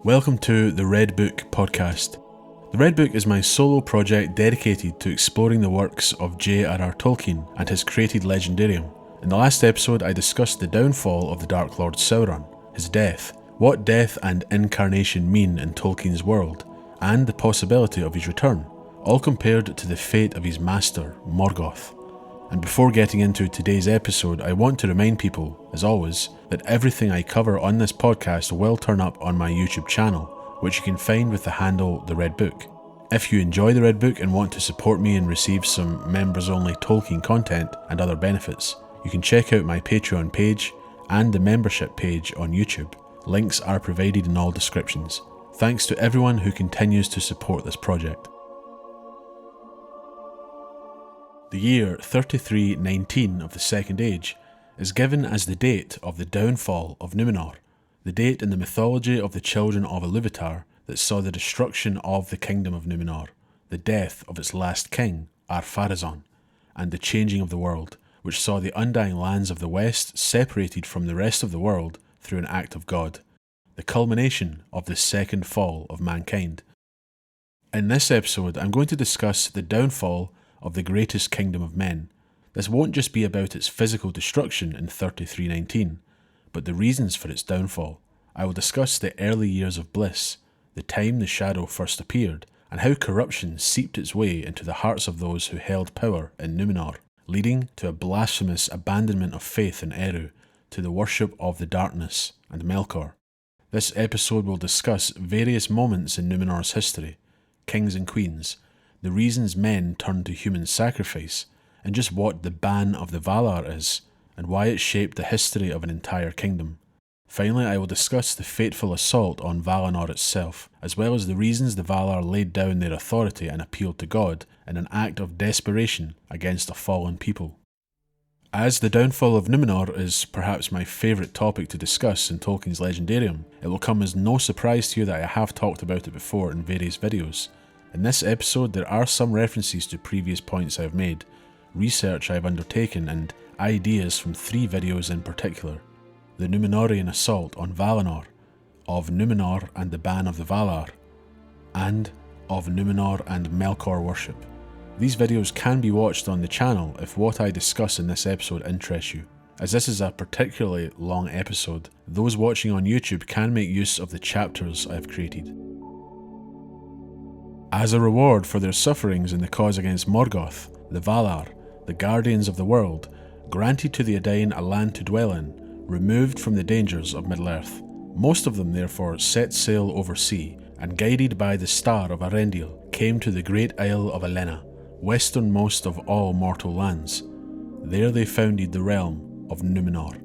Welcome to the Red Book podcast. The Red Book is my solo project dedicated to exploring the works of J.R.R. Tolkien and his created legendarium. In the last episode, I discussed the downfall of the Dark Lord Sauron, his death, what death and incarnation mean in Tolkien's world, and the possibility of his return, all compared to the fate of his master, Morgoth. And before getting into today's episode, I want to remind people, as always, that everything I cover on this podcast will turn up on my YouTube channel, which you can find with the handle The Red Book. If you enjoy The Red Book and want to support me and receive some members-only Tolkien content and other benefits, you can check out my Patreon page and the membership page on YouTube. Links are provided in all descriptions. Thanks to everyone who continues to support this project. The year 3319 of the Second Age is given as the date of the downfall of Numenor, the date in the mythology of the children of Iluvatar that saw the destruction of the kingdom of Numenor, the death of its last king, Ar-Pharazôn, and the changing of the world, which saw the undying lands of the West separated from the rest of the world through an act of God, the culmination of the second fall of mankind. In this episode, I'm going to discuss the downfall of the greatest kingdom of men. This won't just be about its physical destruction in 3319, but the reasons for its downfall. I will discuss the early years of bliss, the time the shadow first appeared, and how corruption seeped its way into the hearts of those who held power in Numenor, leading to a blasphemous abandonment of faith in Eru, to the worship of the darkness and Melkor. This episode will discuss various moments in Numenor's history, kings and queens, the reasons men turn to human sacrifice, and just what the Ban of the Valar is, and why it shaped the history of an entire kingdom. Finally, I will discuss the fateful assault on Valinor itself, as well as the reasons the Valar laid down their authority and appealed to God in an act of desperation against a fallen people. As the downfall of Numenor is perhaps my favourite topic to discuss in Tolkien's Legendarium, it will come as no surprise to you that I have talked about it before in various videos. In this episode, there are some references to previous points I have made, research I have undertaken, and ideas from 3 videos in particular: the Númenórean assault on Valinor, of Numenor and the Ban of the Valar, and of Numenor and Melkor worship. These videos can be watched on the channel if what I discuss in this episode interests you. As this is a particularly long episode, those watching on YouTube can make use of the chapters I have created. As a reward for their sufferings in the cause against Morgoth, the Valar, the guardians of the world, granted to the Edain a land to dwell in, removed from the dangers of Middle-earth. Most of them therefore set sail over sea, and guided by the star of Arendil, came to the great isle of Elena, westernmost of all mortal lands. There they founded the realm of Numenor.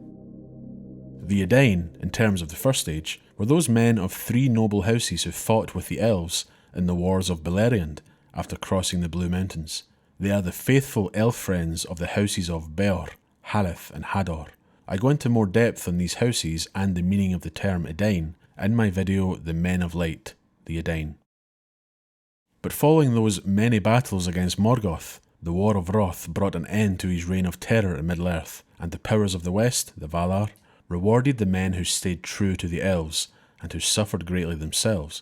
The Edain, in terms of the First Age, were those men of 3 noble houses who fought with the elves in the wars of Beleriand after crossing the Blue Mountains. They are the faithful elf friends of the houses of Beor, Haleth and Hador. I go into more depth on these houses and the meaning of the term Edain in my video The Men of Light, the Edain. But following those many battles against Morgoth, the War of Wrath brought an end to his reign of terror in Middle-earth, and the powers of the West, the Valar, rewarded the men who stayed true to the elves and who suffered greatly themselves.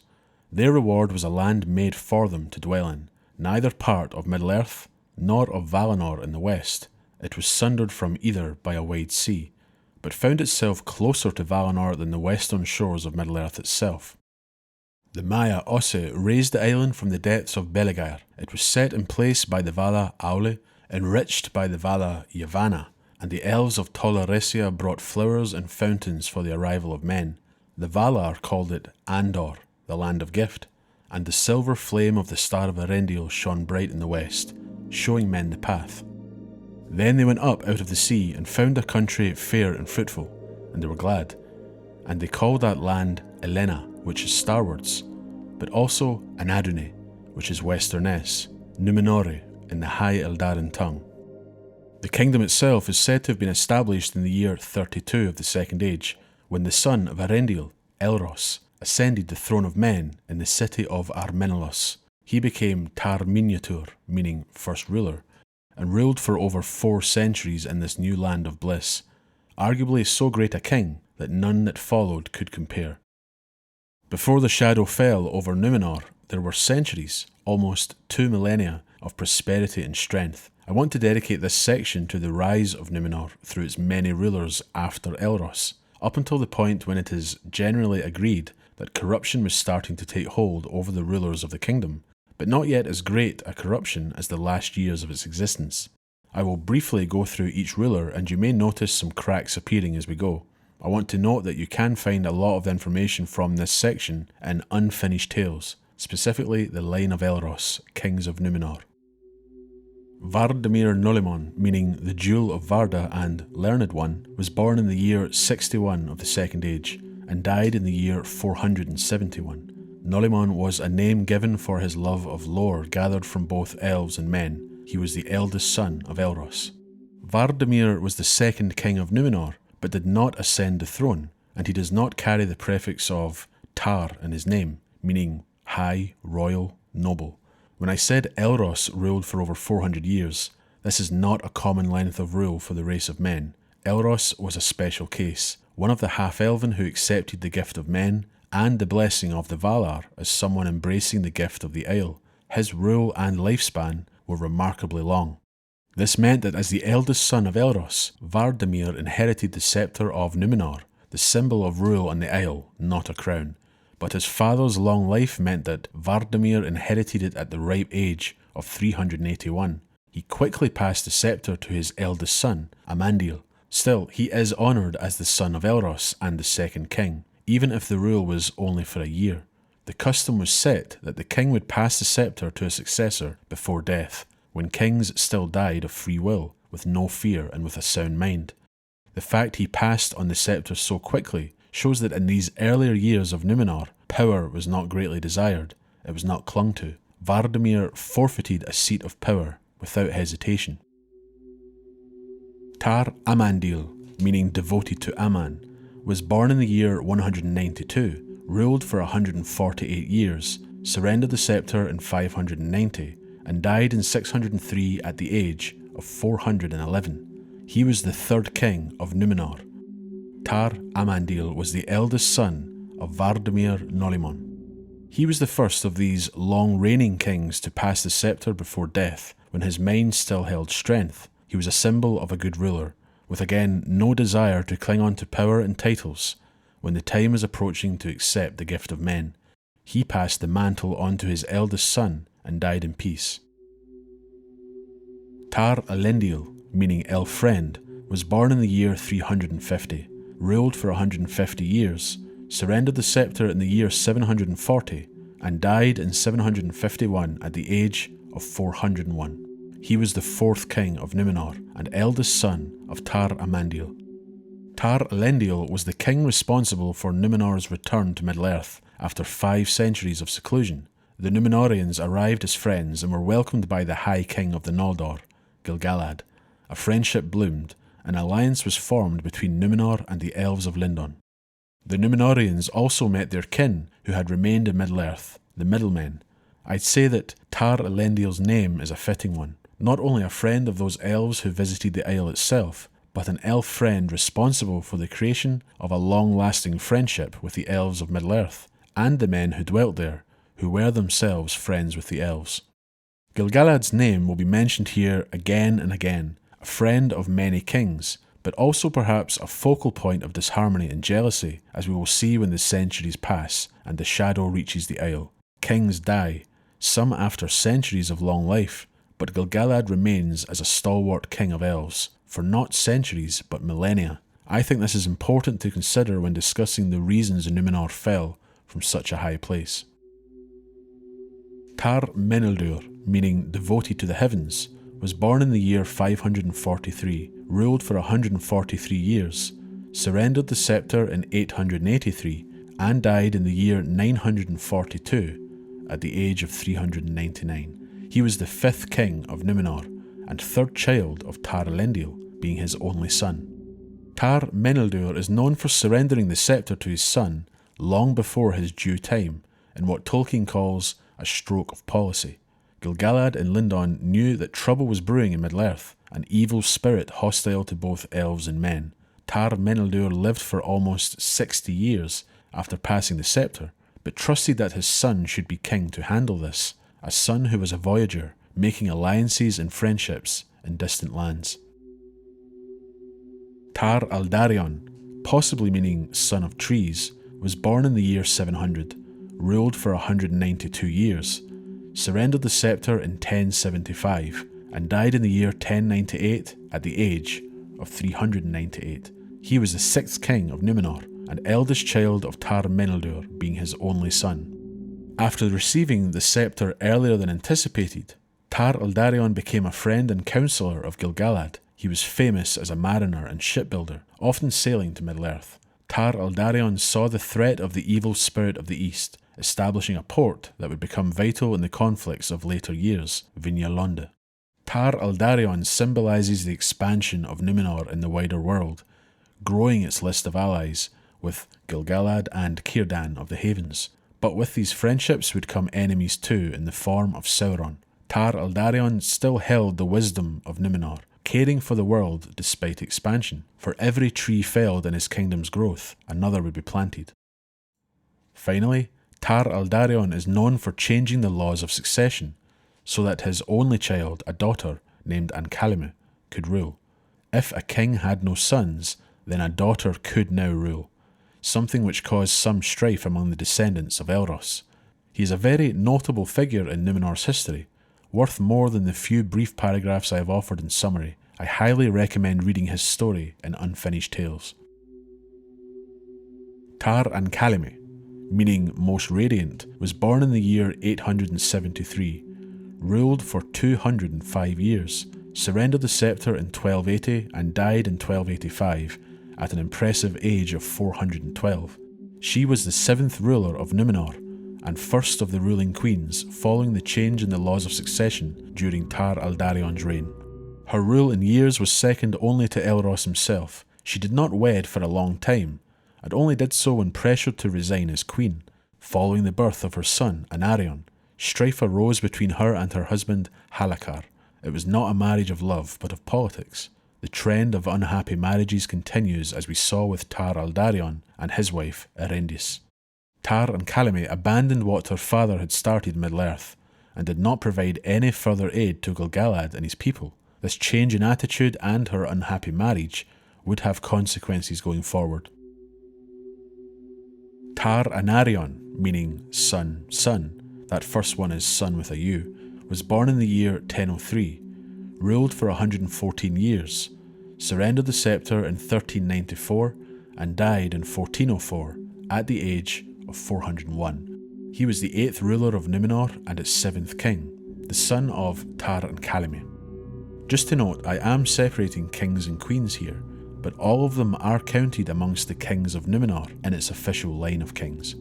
Their reward was a land made for them to dwell in, neither part of Middle-earth nor of Valinor in the west. It was sundered from either by a wide sea, but found itself closer to Valinor than the western shores of Middle-earth itself. The Maya Osse raised the island from the depths of Beligheir. It was set in place by the Vala Aule, enriched by the Vala Yavanna, and the elves of Tol Eressëa brought flowers and fountains for the arrival of men. The Valar called it Andor, the land of gift, and the silver flame of the star of Arendil shone bright in the west, showing men the path. Then they went up out of the sea and found a country fair and fruitful, and they were glad. And they called that land Elena, which is starwards, but also Anadune, which is westerness, Numenore in the High Eldarin tongue. The kingdom itself is said to have been established in the year 32 of the Second Age, when the son of Arendil, Elros, ascended the throne of men in the city of Armenelos. He became Tar Miniatur, meaning first ruler, and ruled for over 4 centuries in this new land of bliss, arguably so great a king that none that followed could compare. Before the shadow fell over Numenor, there were centuries, almost 2 millennia, of prosperity and strength. I want to dedicate this section to the rise of Numenor through its many rulers after Elros, up until the point when it is generally agreed that corruption was starting to take hold over the rulers of the kingdom, but not yet as great a corruption as the last years of its existence. I will briefly go through each ruler, and you may notice some cracks appearing as we go. I want to note that you can find a lot of the information from this section in Unfinished Tales, specifically the line of Elros, Kings of Numenor. Vardamir Nolimon, meaning the Jewel of Varda and Learned One, was born in the year 61 of the Second Age, and died in the year 471. Nolimon was a name given for his love of lore gathered from both elves and men. He was the eldest son of Elros. Vardamir was the second king of Numenor, but did not ascend the throne, and he does not carry the prefix of Tar in his name, meaning high, royal, noble. When I said Elros ruled for over 400 years, this is not a common length of rule for the race of men. Elros was a special case, one of the half-elven who accepted the gift of men and the blessing of the Valar as someone embracing the gift of the Isle. His rule and lifespan were remarkably long. This meant that as the eldest son of Elros, Vardamir inherited the scepter of Numenor, the symbol of rule on the Isle, not a crown. But his father's long life meant that Vardamir inherited it at the ripe age of 381. He quickly passed the scepter to his eldest son, Amandil. Still, he is honoured as the son of Elros and the second king, even if the rule was only for a year. The custom was set that the king would pass the scepter to a successor before death, when kings still died of free will, with no fear and with a sound mind. The fact he passed on the scepter so quickly shows that in these earlier years of Numenor, power was not greatly desired, it was not clung to. Vardamir forfeited a seat of power without hesitation. Tar Amandil, meaning devoted to Aman, was born in the year 192, ruled for 148 years, surrendered the scepter in 590, and died in 603 at the age of 411. He was the third king of Numenor. Tar Amandil was the eldest son of Vardamir Nolimon. He was the first of these long-reigning kings to pass the scepter before death, when his mind still held strength. He was a symbol of a good ruler, with again no desire to cling on to power and titles. When the time was approaching to accept the gift of men, he passed the mantle on to his eldest son and died in peace. Tar Elendil, meaning elf friend, was born in the year 350, ruled for 150 years, surrendered the scepter in the year 740, and died in 751 at the age of 401. He was the fourth king of Numenor and eldest son of Tar Amandil. Tar Elendil was the king responsible for Numenor's return to Middle-earth after 5 centuries of seclusion. The Númenóreans arrived as friends and were welcomed by the High King of the Noldor, Gil-galad. A friendship bloomed, an alliance was formed between Numenor and the Elves of Lindon. The Númenóreans also met their kin who had remained in Middle-earth, the Middlemen. I'd say that Tar Elendil's name is a fitting one. Not only a friend of those elves who visited the Isle itself, but an elf friend responsible for the creation of a long-lasting friendship with the elves of Middle-earth, and the men who dwelt there, who were themselves friends with the elves. Gil-galad's name will be mentioned here again and again, a friend of many kings, but also perhaps a focal point of disharmony and jealousy, as we will see when the centuries pass and the shadow reaches the Isle. Kings die, some after centuries of long life, but Gil-galad remains as a stalwart king of elves, for not centuries but millennia. I think this is important to consider when discussing the reasons Numenor fell from such a high place. Tar Meneldur, meaning devoted to the heavens, was born in the year 543, ruled for 143 years, surrendered the scepter in 883, and died in the year 942 at the age of 399. He was the 5th king of Numenor and 3rd child of Tar Elendil, being his only son. Tar Meneldur is known for surrendering the scepter to his son long before his due time, in what Tolkien calls a stroke of policy. Gil-galad and Lindon knew that trouble was brewing in Middle-earth, an evil spirit hostile to both elves and men. Tar Meneldur lived for almost 60 years after passing the scepter, but trusted that his son should be king to handle this, a son who was a voyager, making alliances and friendships in distant lands. Tar Aldarion, possibly meaning son of trees, was born in the year 700, ruled for 192 years, surrendered the scepter in 1075, and died in the year 1098 at the age of 398. He was the sixth king of Numenor, and eldest child of Tar Meneldur, being his only son. After receiving the scepter earlier than anticipated, Tar Aldarion became a friend and counsellor of Gil-galad. He was famous as a mariner and shipbuilder, often sailing to Middle-earth. Tar Aldarion saw the threat of the evil spirit of the east, establishing a port that would become vital in the conflicts of later years, Vinja Londe. Tar Aldarion symbolises the expansion of Numenor in the wider world, growing its list of allies with Gil-galad and Círdan of the Havens. But with these friendships would come enemies too in the form of Sauron. Tar Aldarion still held the wisdom of Numenor, caring for the world despite expansion. For every tree felled in his kingdom's growth, another would be planted. Finally, Tar Aldarion is known for changing the laws of succession, so that his only child, a daughter named Ancalimu, could rule. If a king had no sons, then a daughter could now rule, something which caused some strife among the descendants of Elros. He is a very notable figure in Numenor's history, worth more than the few brief paragraphs I have offered in summary. I highly recommend reading his story in Unfinished Tales. Tar Ancalimu, meaning most radiant, was born in the year 873, ruled for 205 years, surrendered the scepter in 1280 and died in 1285 at an impressive age of 412. She was the seventh ruler of Numenor and first of the ruling queens following the change in the laws of succession during Tar Aldarion's reign. Her rule in years was second only to Elros himself. She did not wed for a long time, and only did so when pressured to resign as queen. Following the birth of her son, Anarion, strife arose between her and her husband, Halakar. It was not a marriage of love, but of politics. The trend of unhappy marriages continues, as we saw with Tar Aldarion and his wife, Erendis. Tar Ancalimu abandoned what her father had started Middle-earth, and did not provide any further aid to Gil-galad and his people. This change in attitude and her unhappy marriage would have consequences going forward. Tar Anarion, meaning son, that first one is son with a U, was born in the year 1003, ruled for 114 years, surrendered the scepter in 1394, and died in 1404 at the age of 401. He was the 8th ruler of Numenor and its 7th king, the son of Tar Ancalimu. Just to note, I am separating kings and queens here, but all of them are counted amongst the kings of Numenor in its official line of kings.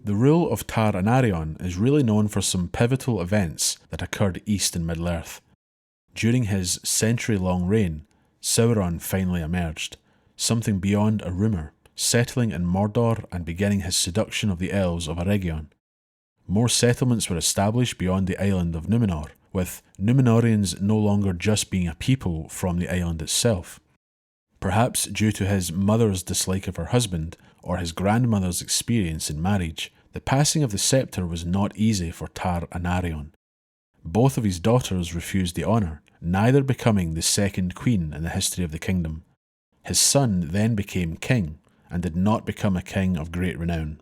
The rule of Tar Anarion is really known for some pivotal events that occurred east in Middle-earth. During his century-long reign, Sauron finally emerged, something beyond a rumour, settling in Mordor and beginning his seduction of the elves of Eregion. More settlements were established beyond the island of Numenor, with Numenorians no longer just being a people from the island itself. Perhaps due to his mother's dislike of her husband, or his grandmother's experience in marriage, the passing of the scepter was not easy for Tar Anarion. Both of his daughters refused the honour, neither becoming the second queen in the history of the kingdom. His son then became king, and did not become a king of great renown.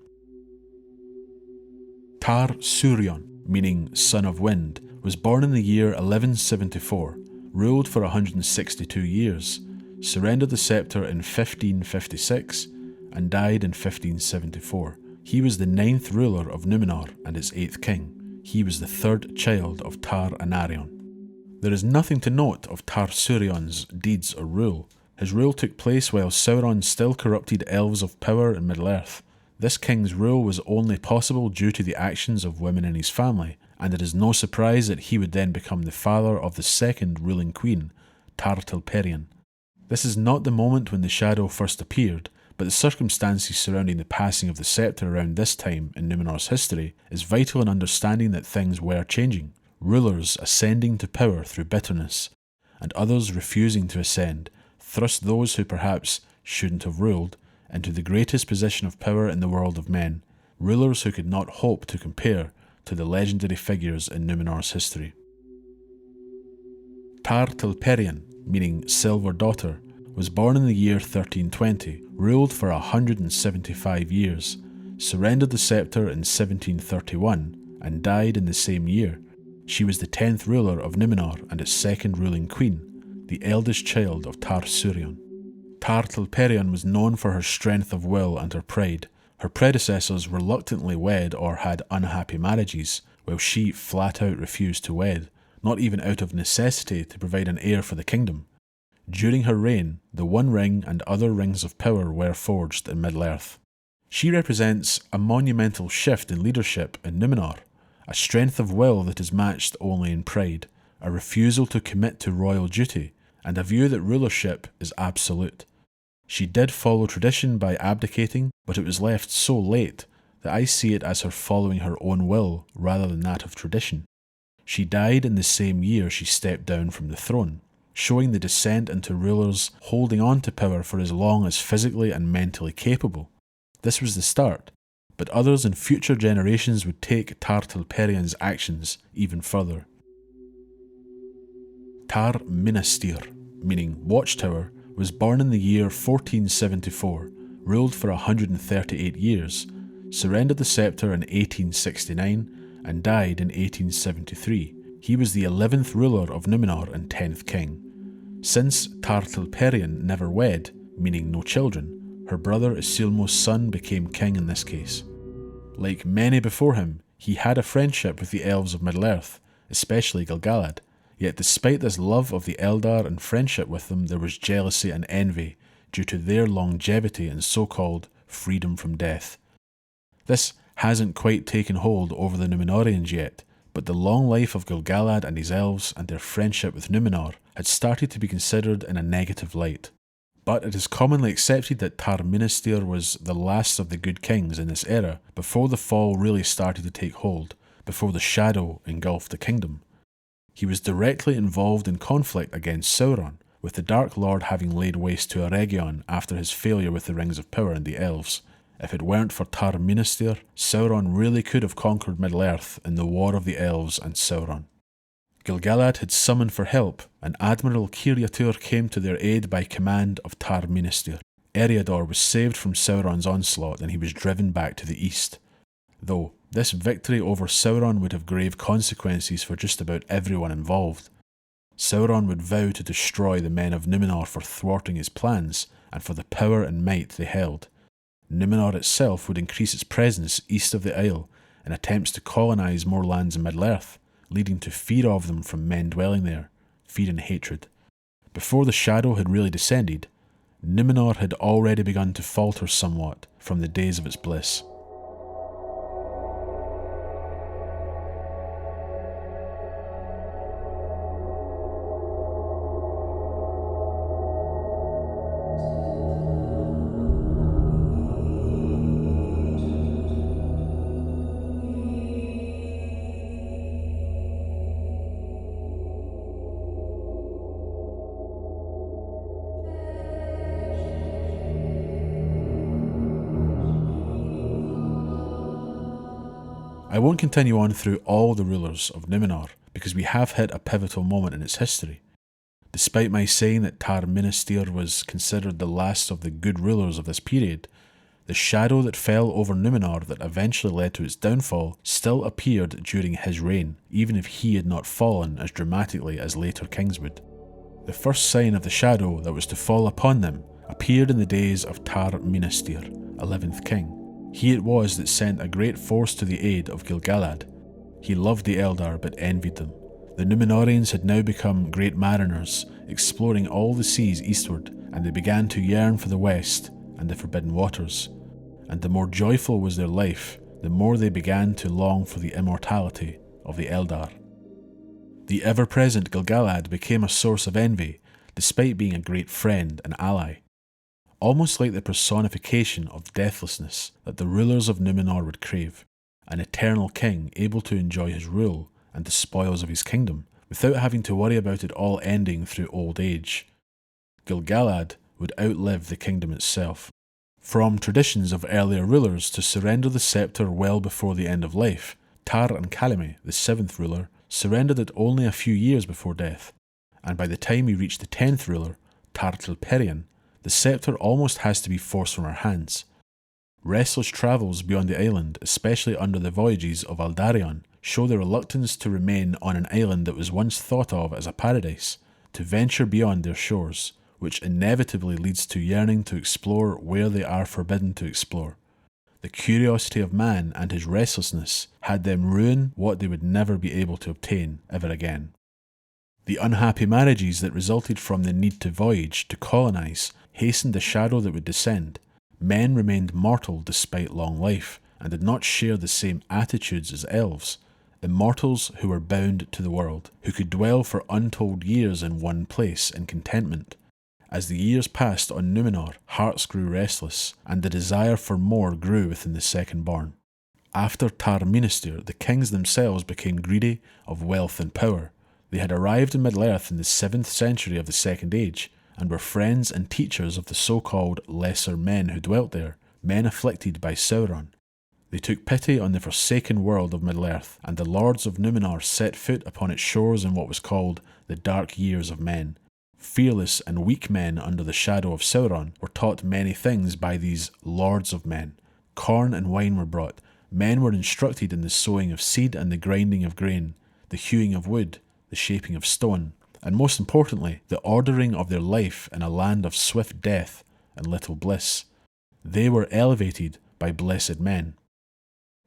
Tar Surion, meaning son of wind, was born in the year 1174, ruled for 162 years, surrendered the scepter in 1556, and died in 1574. He was the 9th ruler of Numenor and its 8th king. He was the 3rd child of Tar Anarion. There is nothing to note of Tar Surion's deeds or rule. His rule took place while Sauron still corrupted elves of power in Middle-earth. This king's rule was only possible due to the actions of women in his family, and it is no surprise that he would then become the father of the second ruling queen, Tar Tilperion. This is not the moment when the shadow first appeared, but the circumstances surrounding the passing of the scepter around this time in Numenor's history is vital in understanding that things were changing. Rulers ascending to power through bitterness, and others refusing to ascend, thrust those who perhaps shouldn't have ruled into the greatest position of power in the world of men, rulers who could not hope to compare to the legendary figures in Numenor's history. Tar Tilperian, meaning Silver Daughter, was born in the year 1320, ruled for 175 years, surrendered the scepter in 1731, and died in the same year. She was the 10th ruler of Numenor and its second ruling queen, the eldest child of Tar Surion. Tar Tilperian was known for her strength of will and her pride. Her predecessors reluctantly wed or had unhappy marriages, while she flat out refused to wed, not even out of necessity to provide an heir for the kingdom. During her reign, the One Ring and other rings of power were forged in Middle-earth. She represents a monumental shift in leadership in Numenor, a strength of will that is matched only in pride, a refusal to commit to royal duty, and a view that rulership is absolute. She did follow tradition by abdicating, but it was left so late that I see it as her following her own will rather than that of tradition. She died in the same year she stepped down from the throne, showing the descent into rulers holding on to power for as long as physically and mentally capable. This was the start, but others in future generations would take Tar Tilperian's actions even further. Tar Minastir, meaning Watchtower, was born in the year 1474, ruled for 138 years, surrendered the scepter in 1869, and died in 1873. He was the 11th ruler of Numenor and 10th king. Since Tar Tilperian never wed, meaning no children, her brother Isilmo's son became king in this case. Like many before him, he had a friendship with the elves of Middle-earth, especially Gil-galad. Yet despite this love of the Eldar and friendship with them, there was jealousy and envy due to their longevity and so-called freedom from death. This hasn't quite taken hold over the Numenorians yet, but the long life of Gil-galad and his elves and their friendship with Numenor had started to be considered in a negative light. But it is commonly accepted that Tar Minastir was the last of the good kings in this era, before the fall really started to take hold, before the shadow engulfed the kingdom. He was directly involved in conflict against Sauron, with the Dark Lord having laid waste to Eregion after his failure with the Rings of Power and the Elves. If it weren't for Tar Minastir, Sauron really could have conquered Middle-earth in the War of the Elves and Sauron. Gil-galad had summoned for help, and Admiral Kiriatur came to their aid by command of Tar Minastir. Eriador was saved from Sauron's onslaught and he was driven back to the east. Though this victory over Sauron would have grave consequences for just about everyone involved. Sauron would vow to destroy the men of Numenor for thwarting his plans and for the power and might they held. Numenor itself would increase its presence east of the Isle in attempts to colonise more lands in Middle-earth, leading to fear of them from men dwelling there, fear and hatred. Before the shadow had really descended, Numenor had already begun to falter somewhat from the days of its bliss. I won't continue on through all the rulers of Numenor, because we have hit a pivotal moment in its history. Despite my saying that Tar Minastir was considered the last of the good rulers of this period, the shadow that fell over Numenor that eventually led to its downfall still appeared during his reign, even if he had not fallen as dramatically as later kings would. The first sign of the shadow that was to fall upon them appeared in the days of Tar Minastir, 11th king. He it was that sent a great force to the aid of Gil-galad. He loved the Eldar but envied them. The Numenorians had now become great mariners, exploring all the seas eastward, and they began to yearn for the west and the forbidden waters. And the more joyful was their life, the more they began to long for the immortality of the Eldar. The ever-present Gil-galad became a source of envy, despite being a great friend and ally. Almost like the personification of deathlessness that the rulers of Numenor would crave, an eternal king able to enjoy his rule and the spoils of his kingdom, without having to worry about it all ending through old age. Gil-galad would outlive the kingdom itself. From traditions of earlier rulers to surrender the scepter well before the end of life, Tar and Kalime, the 7th ruler, surrendered it only a few years before death, and by the time we reach the 10th ruler, Tar Tilperian, the scepter almost has to be forced from her hands. Restless travels beyond the island, especially under the voyages of Aldarion, show the reluctance to remain on an island that was once thought of as a paradise, to venture beyond their shores, which inevitably leads to yearning to explore where they are forbidden to explore. The curiosity of man and his restlessness had them ruin what they would never be able to obtain ever again. The unhappy marriages that resulted from the need to voyage, to colonize, hastened the shadow that would descend. Men remained mortal despite long life, and did not share the same attitudes as elves, immortals who were bound to the world, who could dwell for untold years in one place in contentment. As the years passed on Numenor, hearts grew restless, and the desire for more grew within the second-born. After Tar Minastir, the kings themselves became greedy of wealth and power. They had arrived in Middle-earth in the 7th century of the Second Age, and were friends and teachers of the so-called lesser men who dwelt there, men afflicted by Sauron. They took pity on the forsaken world of Middle-earth, and the lords of Numenor set foot upon its shores in what was called the Dark Years of Men. Fearless and weak men under the shadow of Sauron were taught many things by these lords of men. Corn and wine were brought. Men were instructed in the sowing of seed and the grinding of grain, the hewing of wood, the shaping of stone, and most importantly, the ordering of their life in a land of swift death and little bliss. They were elevated by blessed men.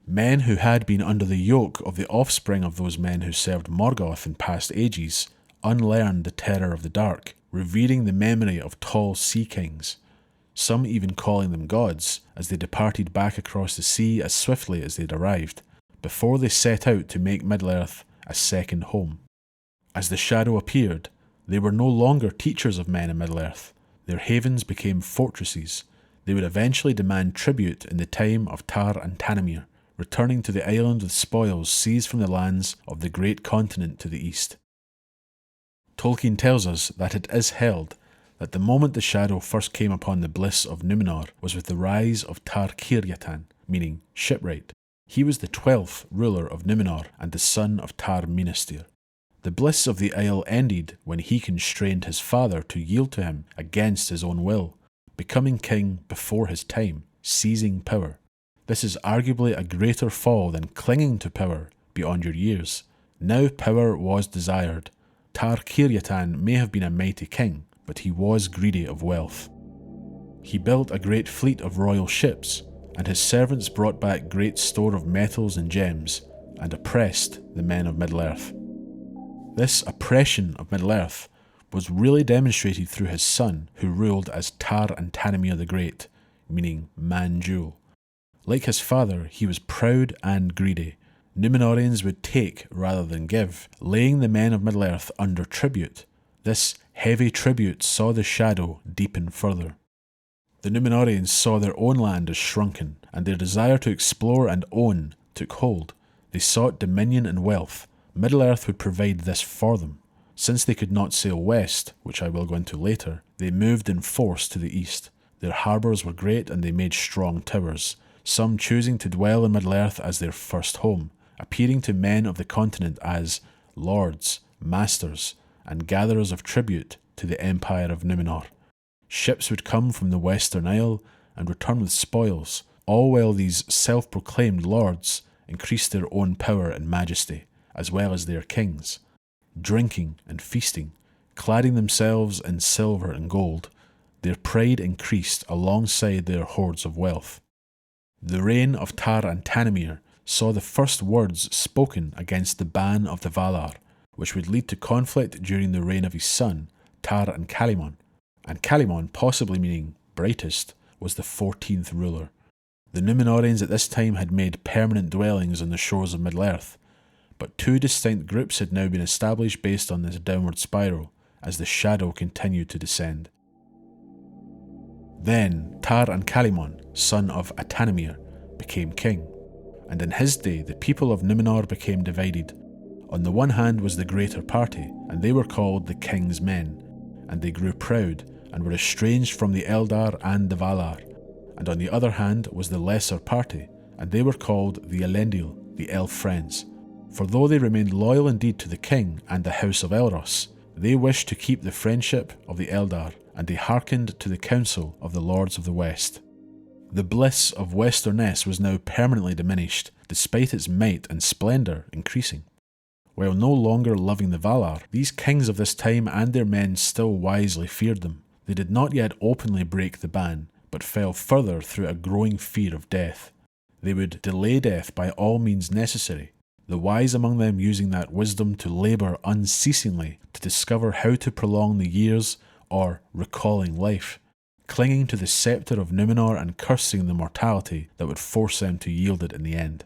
Men who had been under the yoke of the offspring of those men who served Morgoth in past ages unlearned the terror of the dark, revering the memory of tall sea kings, some even calling them gods, as they departed back across the sea as swiftly as they'd arrived, before they set out to make Middle-earth a second home. As the shadow appeared, they were no longer teachers of men in Middle-earth. Their havens became fortresses. They would eventually demand tribute in the time of Tar and Tanimir, returning to the island with spoils seized from the lands of the great continent to the east. Tolkien tells us that it is held that the moment the shadow first came upon the bliss of Numenor was with the rise of Tar Ciarán, meaning shipwright. He was the 12th ruler of Numenor and the son of Tar Minastir. The bliss of the isle ended when he constrained his father to yield to him against his own will, becoming king before his time, seizing power. This is arguably a greater fall than clinging to power beyond your years. Now power was desired. Tar Ciarán may have been a mighty king, but he was greedy of wealth. He built a great fleet of royal ships, and his servants brought back great store of metals and gems, and oppressed the men of Middle-earth. This oppression of Middle-earth was really demonstrated through his son, who ruled as Tar and Tanimir the Great, meaning man-jewel. Like his father, he was proud and greedy. Numenorians would take rather than give, laying the men of Middle-earth under tribute. This heavy tribute saw the shadow deepen further. The Numenorians saw their own land as shrunken, and their desire to explore and own took hold. They sought dominion and wealth. Middle-earth would provide this for them. Since they could not sail west, which I will go into later, they moved in force to the east. Their harbours were great and they made strong towers, some choosing to dwell in Middle-earth as their first home, appearing to men of the continent as lords, masters, and gatherers of tribute to the empire of Numenor. Ships would come from the Western Isle and return with spoils, all while these self-proclaimed lords increased their own power and majesty, as well as their kings, drinking and feasting, cladding themselves in silver and gold. Their pride increased alongside their hoards of wealth. The reign of Tar and Tanimir saw the first words spoken against the ban of the Valar, which would lead to conflict during the reign of his son, Tar and Calimon. And Calimon, possibly meaning brightest, was the 14th ruler. The Numenorians at this time had made permanent dwellings on the shores of Middle-earth, but two distinct groups had now been established based on this downward spiral, as the shadow continued to descend. Then Tar and Calimon, son of Atanimir, became king, and in his day the people of Numenor became divided. On the one hand was the greater party, and they were called the King's Men, and they grew proud and were estranged from the Eldar and the Valar. and on the other hand was the lesser party, and they were called the Elendil, the Elf Friends. For though they remained loyal indeed to the king and the House of Elros, they wished to keep the friendship of the Eldar, and they hearkened to the counsel of the Lords of the West. The bliss of Westernesse was now permanently diminished, despite its might and splendour increasing. While no longer loving the Valar, these kings of this time and their men still wisely feared them. They did not yet openly break the ban, but fell further through a growing fear of death. They would delay death by all means necessary, the wise among them using that wisdom to labour unceasingly to discover how to prolong the years or recalling life, clinging to the sceptre of Numenor and cursing the mortality that would force them to yield it in the end.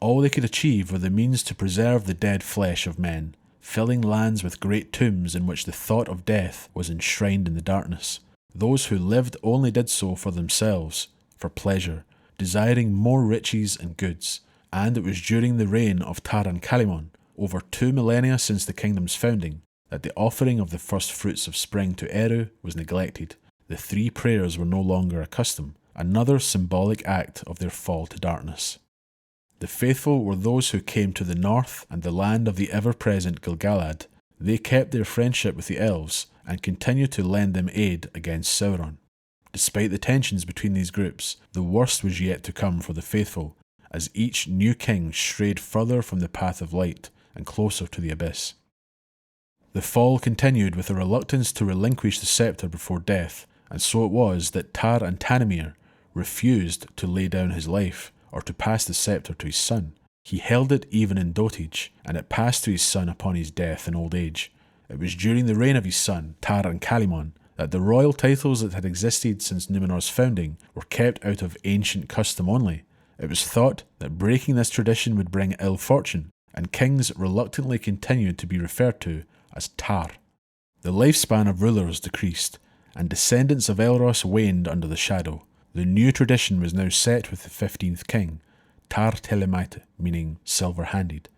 All they could achieve were the means to preserve the dead flesh of men, filling lands with great tombs in which the thought of death was enshrined in the darkness. Those who lived only did so for themselves, for pleasure, desiring more riches and goods, and it was during the reign of Tar-Ankh-Khalimon, over 2 millennia since the kingdom's founding, that the offering of the first fruits of spring to Eru was neglected. The 3 prayers were no longer a custom, another symbolic act of their fall to darkness. The faithful were those who came to the north and the land of the ever-present Gil-galad. They kept their friendship with the elves and continued to lend them aid against Sauron. Despite the tensions between these groups, the worst was yet to come for the faithful, as each new king strayed further from the path of light and closer to the abyss. The fall continued with a reluctance to relinquish the sceptre before death, and so it was that Tar-Antanamir refused to lay down his life, or to pass the sceptre to his son. He held it even in dotage, and it passed to his son upon his death in old age. It was during the reign of his son, Tar-Ankh-Khalimon, that the royal titles that had existed since Numenor's founding were kept out of ancient custom only. It was thought that breaking this tradition would bring ill fortune, and kings reluctantly continued to be referred to as Tar. The lifespan of rulers decreased, and descendants of Elros waned under the shadow. The new tradition was now set with the 15th king, Tar-Telemaite, meaning silver-handed,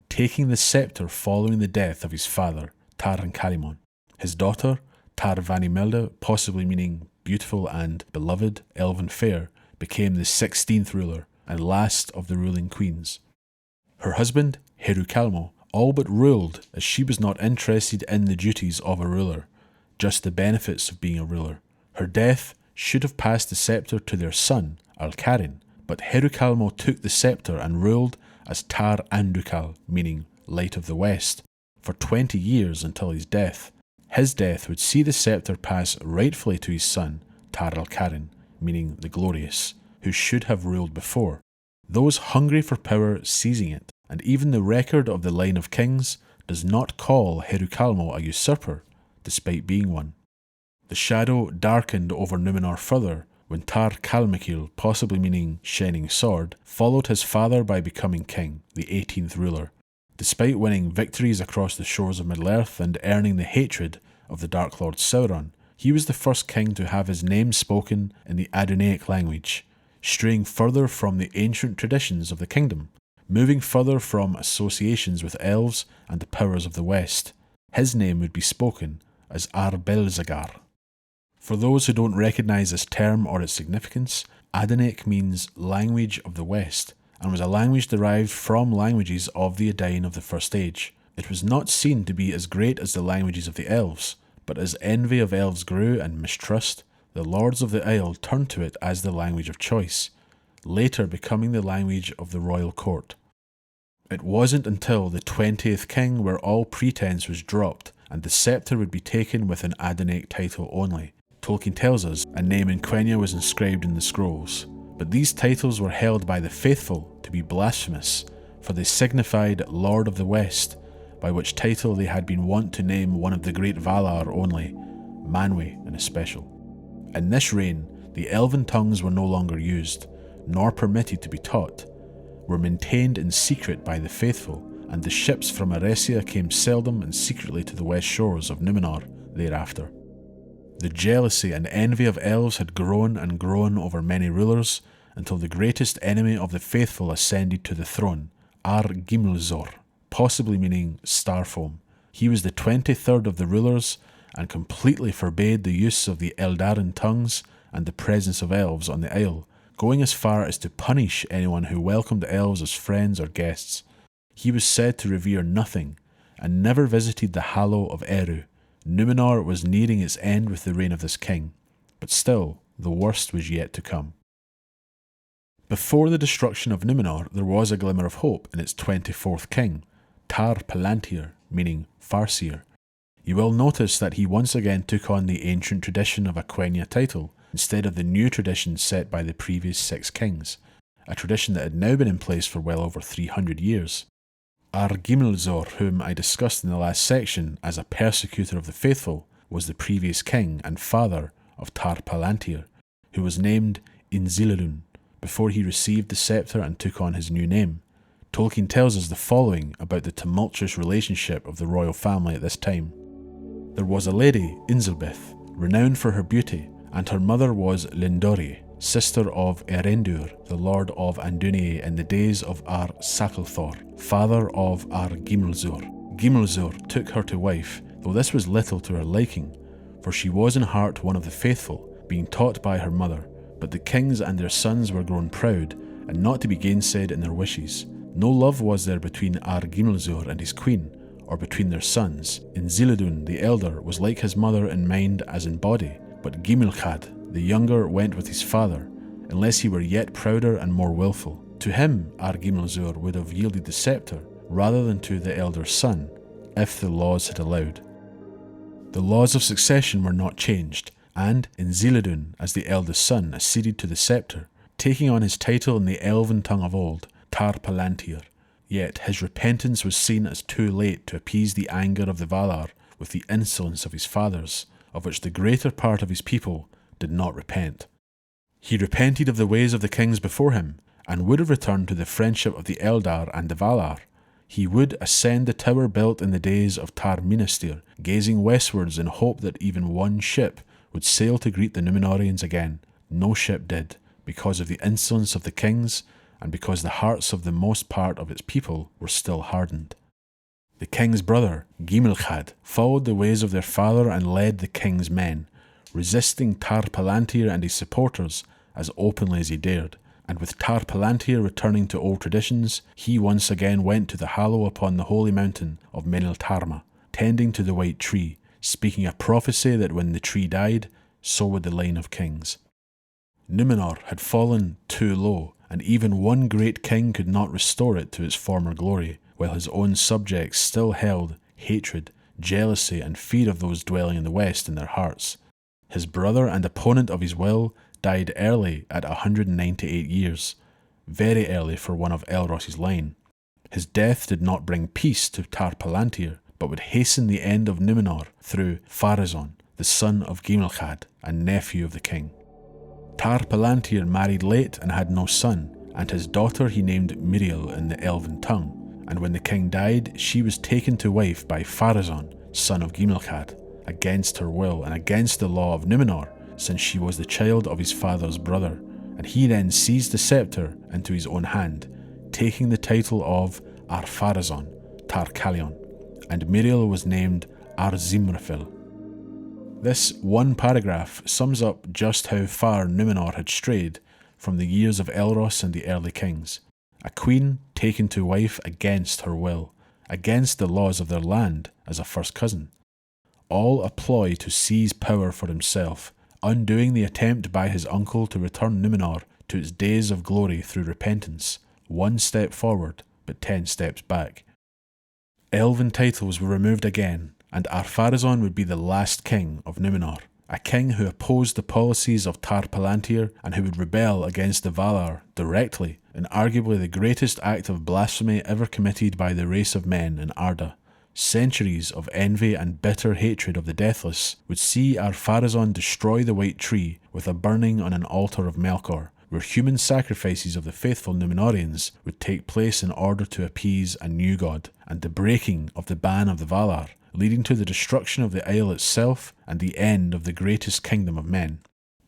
taking the sceptre following the death of his father, Tar-Ankh-Khalimon. His daughter, Tar-Vanimelde, possibly meaning beautiful and beloved, elven fair, became the 16th ruler and last of the ruling queens. Her husband, Heru-Kalmo, all but ruled, as she was not interested in the duties of a ruler, just the benefits of being a ruler. Her death should have passed the sceptre to their son, Alcarin, but Heru-Kalmo took the sceptre and ruled as Tar-Andukal, meaning Light of the West, for 20 years until his death. His death would see the sceptre pass rightfully to his son, Tar-Alcarin, meaning the Glorious, who should have ruled before, those hungry for power seizing it, and even the record of the line of kings does not call Heru-Kalmo a usurper, despite being one. The shadow darkened over Numenor further when Tar-Kalmekil, possibly meaning Shining Sword, followed his father by becoming king, the 18th ruler. Despite winning victories across the shores of Middle-earth and earning the hatred of the Dark Lord Sauron, he was the first king to have his name spoken in the Adunaic language, straying further from the ancient traditions of the kingdom, moving further from associations with elves and the powers of the West. His name would be spoken as Ar-Belzagar. For those who don't recognise this term or its significance, Adunaic means language of the West, and was a language derived from languages of the Edain of the First Age. It was not seen to be as great as the languages of the elves, but as envy of elves grew and mistrust, the lords of the Isle turned to it as the language of choice, later becoming the language of the royal court. It wasn't until the 20th king where all pretense was dropped, and the sceptre would be taken with an Adunaic title only. Tolkien tells us a name in Quenya was inscribed in the scrolls, but these titles were held by the faithful to be blasphemous, for they signified Lord of the West, by which title they had been wont to name one of the great Valar only, Manwë in especial. In this reign, the elven tongues were no longer used, nor permitted to be taught, were maintained in secret by the faithful, and the ships from Eresia came seldom and secretly to the west shores of Numenor thereafter. The jealousy and envy of elves had grown and grown over many rulers, until the greatest enemy of the faithful ascended to the throne, Ar-Gimilzor, possibly meaning Starfoam. He was the 23rd of the rulers, and completely forbade the use of the Eldarin tongues, and the presence of elves on the isle, going as far as to punish anyone who welcomed elves as friends or guests. He was said to revere nothing, and never visited the Hallow of Eru. Numenor was nearing its end with the reign of this king, but still, the worst was yet to come. Before the destruction of Numenor, there was a glimmer of hope in its 24th king, Tar Palantir, meaning Farseer. You will notice that he once again took on the ancient tradition of a Quenya title, instead of the new tradition set by the previous 6 kings, a tradition that had now been in place for well over 300 years. Ar-Gimilzor, whom I discussed in the last section as a persecutor of the faithful, was the previous king and father of Tar Palantir, who was named Inzililun before he received the scepter and took on his new name. Tolkien tells us the following about the tumultuous relationship of the royal family at this time. There was a lady, Inzelbeth, renowned for her beauty, and her mother was Lindori, sister of Erendur, the lord of Andúni in the days of Ar-Sakelthor, father of Ar-Gimilzor. Gimilzor took her to wife, though this was little to her liking, for she was in heart one of the faithful, being taught by her mother. But the kings and their sons were grown proud, and not to be gainsaid in their wishes. No love was there between Ar-Gimilzor and his queen, or between their sons. Inzilidun, the elder, was like his mother in mind as in body, but Gimilchad, the younger, went with his father, unless he were yet prouder and more wilful. To him, Ar-Gimilzor would have yielded the scepter, rather than to the elder son, if the laws had allowed. The laws of succession were not changed, and Inzilidun, as the eldest son, acceded to the scepter, taking on his title in the elven tongue of old, Tar Palantir. Yet his repentance was seen as too late to appease the anger of the Valar with the insolence of his fathers, of which the greater part of his people did not repent. He repented of the ways of the kings before him, and would have returned to the friendship of the Eldar and the Valar. He would ascend the tower built in the days of Tar Minastir, gazing westwards in hope that even one ship would sail to greet the Númenóreans again. No ship did, because of the insolence of the kings, and because the hearts of the most part of its people were still hardened. The king's brother, Gimilchad, followed the ways of their father and led the king's men, resisting Tar Palantir and his supporters as openly as he dared, and with Tar Palantir returning to old traditions, he once again went to the Hallow upon the holy mountain of Menil Tarma, tending to the White Tree, speaking a prophecy that when the tree died, so would the line of kings. Numenor had fallen too low, and even one great king could not restore it to its former glory, while his own subjects still held hatred, jealousy, and fear of those dwelling in the west in their hearts. His brother and opponent of his will died early at 198 years, very early for one of Elros's line. His death did not bring peace to Tar Palantir, but would hasten the end of Numenor through Pharazôn, the son of Gimilchad and nephew of the king. Tar Palantir married late and had no son, and his daughter he named Miriel in the elven tongue, and when the king died she was taken to wife by Pharazôn, son of Gimilchad, against her will and against the law of Numenor, since she was the child of his father's brother, and he then seized the scepter into his own hand, taking the title of Ar-Pharazôn, Tar Calion, and Miriel was named Ar-Zimrafil. This one paragraph sums up just how far Numenor had strayed from the years of Elros and the early kings. A queen taken to wife against her will, against the laws of their land as a first cousin. All a ploy to seize power for himself, undoing the attempt by his uncle to return Numenor to its days of glory through repentance, 1 step forward but 10 steps back. Elven titles were removed again, and Ar-Pharazôn would be the last king of Numenor, a king who opposed the policies of Tar Palantir and who would rebel against the Valar directly in arguably the greatest act of blasphemy ever committed by the race of men in Arda. Centuries of envy and bitter hatred of the Deathless would see Ar-Pharazôn destroy the White Tree with a burning on an altar of Melkor, where human sacrifices of the faithful Númenóreans would take place in order to appease a new god, and the breaking of the ban of the Valar, leading to the destruction of the Isle itself and the end of the greatest kingdom of men.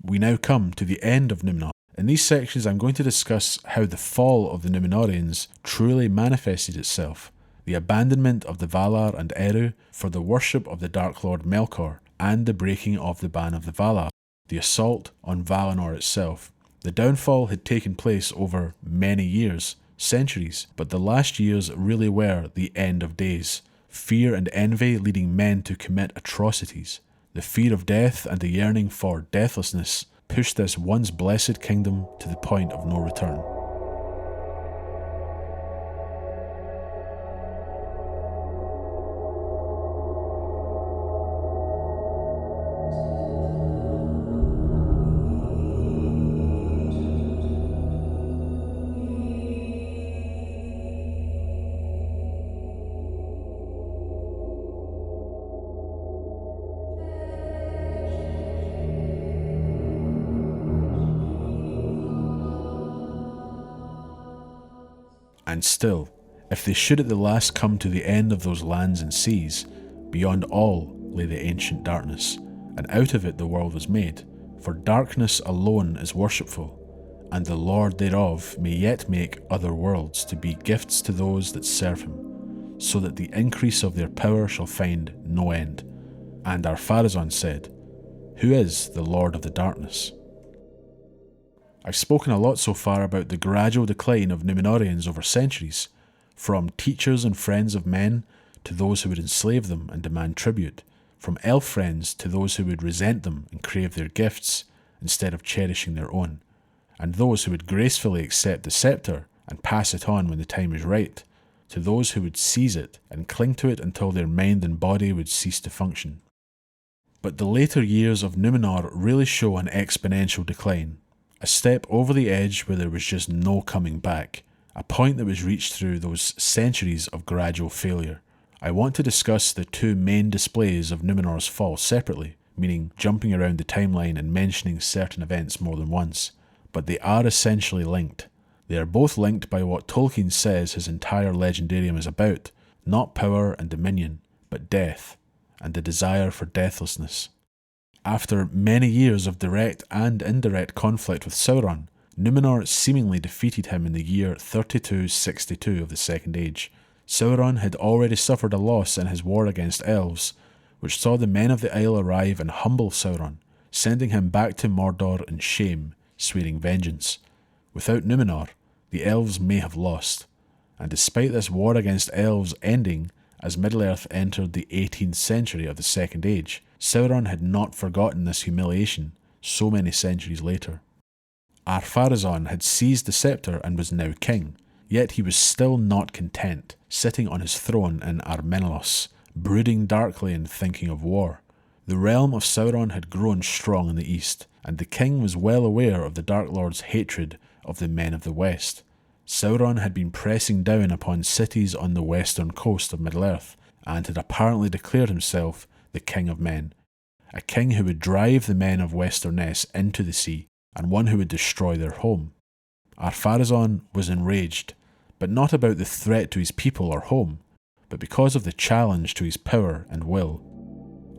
We now come to the end of Numenor. In these sections I'm going to discuss how the fall of the Númenóreans truly manifested itself, the abandonment of the Valar and Eru for the worship of the Dark Lord Melkor, and the breaking of the ban of the Valar. the assault on Valinor itself. The downfall had taken place over many years, centuries, but the last years really were the end of days. Fear and envy leading men to commit atrocities. The fear of death and the yearning for deathlessness pushed this once blessed kingdom to the point of no return. And still, if they should at the last come to the end of those lands and seas, beyond all lay the ancient darkness, and out of it the world was made. For darkness alone is worshipful, and the Lord thereof may yet make other worlds to be gifts to those that serve him, so that the increase of their power shall find no end. And Ar-Pharazôn said, Who is the Lord of the darkness? I've spoken a lot so far about the gradual decline of Númenóreans over centuries, from teachers and friends of men to those who would enslave them and demand tribute, from elf friends to those who would resent them and crave their gifts instead of cherishing their own, and those who would gracefully accept the scepter and pass it on when the time is right, to those who would seize it and cling to it until their mind and body would cease to function. But the later years of Númenor really show an exponential decline. A step over the edge where there was just no coming back, a point that was reached through those centuries of gradual failure. I want to discuss the two main displays of Númenor's fall separately, meaning jumping around the timeline and mentioning certain events more than once, but they are essentially linked. They are both linked by what Tolkien says his entire legendarium is about, not power and dominion, but death, and the desire for deathlessness. After many years of direct and indirect conflict with Sauron, Númenor seemingly defeated him in the year 3262 of the Second Age. Sauron had already suffered a loss in his war against elves, which saw the men of the Isle arrive and humble Sauron, sending him back to Mordor in shame, swearing vengeance. Without Númenor, the elves may have lost, and despite this war against elves ending as Middle-earth entered the 18th century of the Second Age, Sauron had not forgotten this humiliation so many centuries later. Ar-Pharazôn had seized the scepter and was now king, yet he was still not content, sitting on his throne in Ar-Menelaos, brooding darkly and thinking of war. The realm of Sauron had grown strong in the east, and the king was well aware of the Dark Lord's hatred of the men of the west. Sauron had been pressing down upon cities on the western coast of Middle-earth, and had apparently declared himself the King of Men, a king who would drive the men of Westernesse into the sea, and one who would destroy their home. Ar-Pharazôn was enraged, but not about the threat to his people or home, but because of the challenge to his power and will.